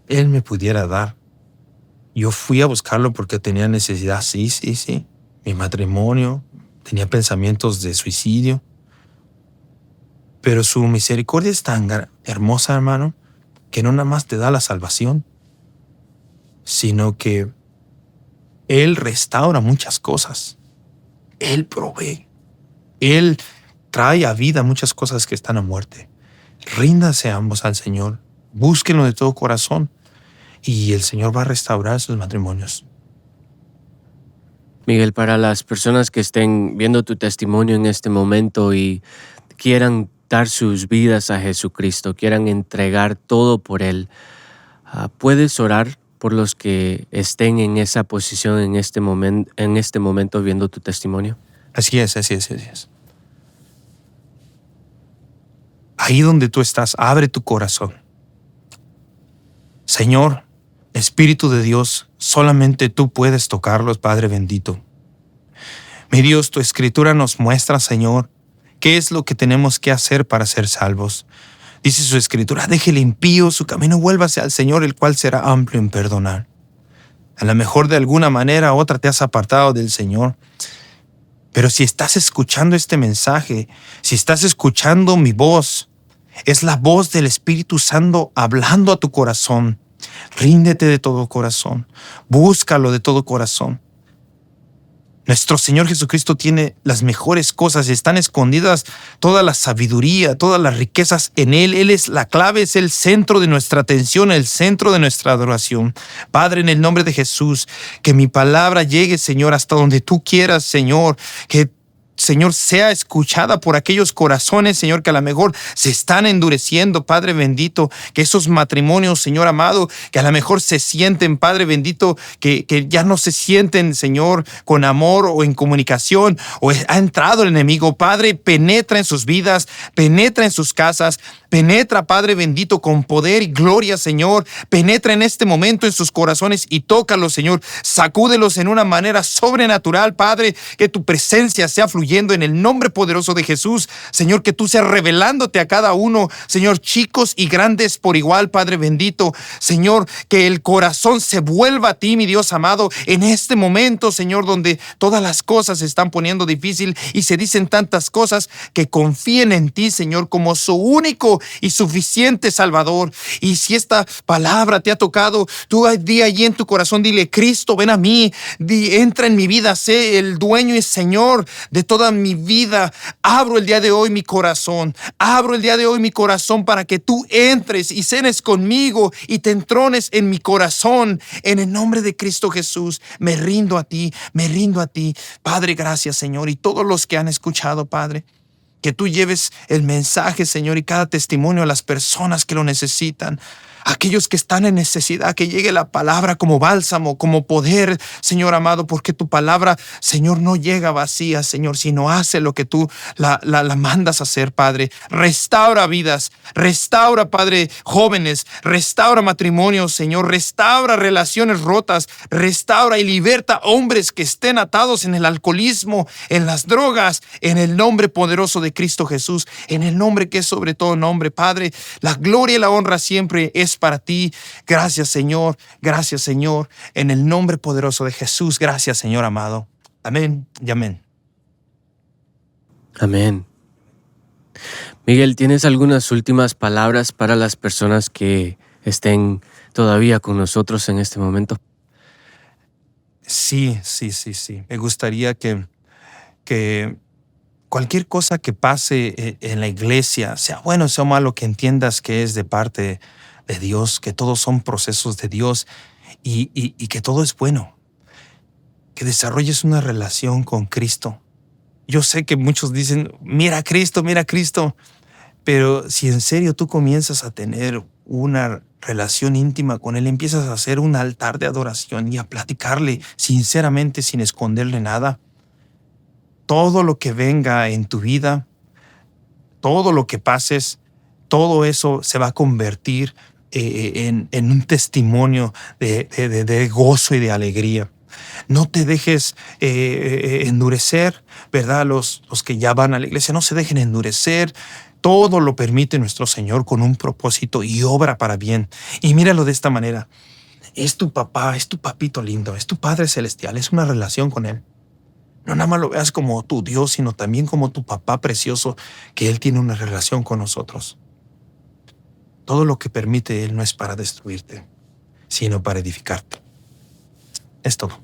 Speaker 1: Él me pudiera dar. Yo fui a buscarlo porque tenía necesidad, sí. Mi matrimonio, tenía pensamientos de suicidio. Pero su misericordia es tan hermosa, hermano, que no nada más te da la salvación, sino que Él restaura muchas cosas. Él provee. Él trae a vida muchas cosas que están a muerte. Ríndase ambos al Señor. Búsquenlo de todo corazón. Y el Señor va a restaurar sus matrimonios.
Speaker 2: Miguel, para las personas que estén viendo tu testimonio en este momento y quieran dar sus vidas a Jesucristo, quieran entregar todo por Él, ¿puedes orar por los que estén en esa posición en este momento viendo tu testimonio?
Speaker 1: Así es. Ahí donde tú estás, abre tu corazón. Señor, Espíritu de Dios, solamente tú puedes tocarlos, Padre bendito. Mi Dios, tu Escritura nos muestra, Señor, qué es lo que tenemos que hacer para ser salvos. Dice su Escritura, deje el impío su camino, vuélvase al Señor, el cual será amplio en perdonar. A lo mejor de alguna manera u otra te has apartado del Señor. Pero si estás escuchando este mensaje, si estás escuchando mi voz, es la voz del Espíritu Santo hablando a tu corazón. Ríndete de todo corazón. Búscalo de todo corazón. Nuestro Señor Jesucristo tiene las mejores cosas. Están escondidas toda la sabiduría, todas las riquezas en Él. Él es la clave, es el centro de nuestra atención, el centro de nuestra adoración. Padre, en el nombre de Jesús, que mi palabra llegue, Señor, hasta donde tú quieras, Señor. Que Señor, sea escuchada por aquellos corazones, Señor, que a lo mejor se están endureciendo, Padre bendito, que esos matrimonios, Señor amado, que a lo mejor se sienten, Padre bendito, que ya no se sienten, Señor, con amor o en comunicación, o ha entrado el enemigo. Padre, penetra en sus vidas, penetra en sus casas, penetra, Padre bendito, con poder y gloria, Señor. Penetra en este momento en sus corazones y tócalos, Señor. Sacúdelos en una manera sobrenatural, Padre, que tu presencia sea fluyendo en el nombre poderoso de Jesús. Señor, que tú seas revelándote a cada uno, Señor, chicos y grandes por igual, Padre bendito. Señor, que el corazón se vuelva a ti, mi Dios amado, en este momento, Señor, donde todas las cosas se están poniendo difícil y se dicen tantas cosas, que confíen en ti, Señor, como su único y suficiente Salvador. Y si esta palabra te ha tocado, tú di allí en tu corazón, dile: Cristo, ven a mí, entra en mi vida, sé el dueño y Señor de toda mi vida. Abro el día de hoy mi corazón, abro el día de hoy mi corazón para que tú entres y cenes conmigo y te entrones en mi corazón. En el nombre de Cristo Jesús, me rindo a ti, me rindo a ti. Padre, gracias, Señor, y todos los que han escuchado, Padre, que tú lleves el mensaje, Señor, y cada testimonio a las personas que lo necesitan. Aquellos que están en necesidad, que llegue la palabra como bálsamo, como poder, Señor amado, porque tu palabra, Señor, no llega vacía, Señor, sino hace lo que tú la mandas a hacer, Padre. Restaura vidas, restaura, Padre, jóvenes, restaura matrimonios, Señor, restaura relaciones rotas, restaura y liberta hombres que estén atados en el alcoholismo, en las drogas, en el nombre poderoso de Cristo Jesús, en el nombre que es sobre todo nombre, Padre. La gloria y la honra siempre es para ti. Gracias, Señor. Gracias, Señor. En el nombre poderoso de Jesús. Gracias, Señor amado. Amén y amén.
Speaker 2: Amén. Miguel, ¿tienes algunas últimas palabras para las personas que estén todavía con nosotros en este momento?
Speaker 1: Sí. Me gustaría que cualquier cosa que pase en la iglesia, sea bueno, sea malo, que entiendas que es de parte de Dios, que todos son procesos de Dios y que todo es bueno. Que desarrolles una relación con Cristo. Yo sé que muchos dicen: mira a Cristo, pero si en serio tú comienzas a tener una relación íntima con Él, empiezas a hacer un altar de adoración y a platicarle sinceramente, sin esconderle nada, todo lo que venga en tu vida, todo lo que pases, todo eso se va a convertir en un testimonio de gozo y de alegría. No te dejes endurecer, ¿verdad? Los que ya van a la iglesia, no se dejen endurecer. Todo lo permite nuestro Señor con un propósito y obra para bien. Y míralo de esta manera: es tu papá, es tu papito lindo, es tu Padre Celestial, es una relación con Él. No nada más lo veas como tu Dios, sino también como tu papá precioso, que Él tiene una relación con nosotros. Todo lo que permite Él no es para destruirte, sino para edificarte. Es todo.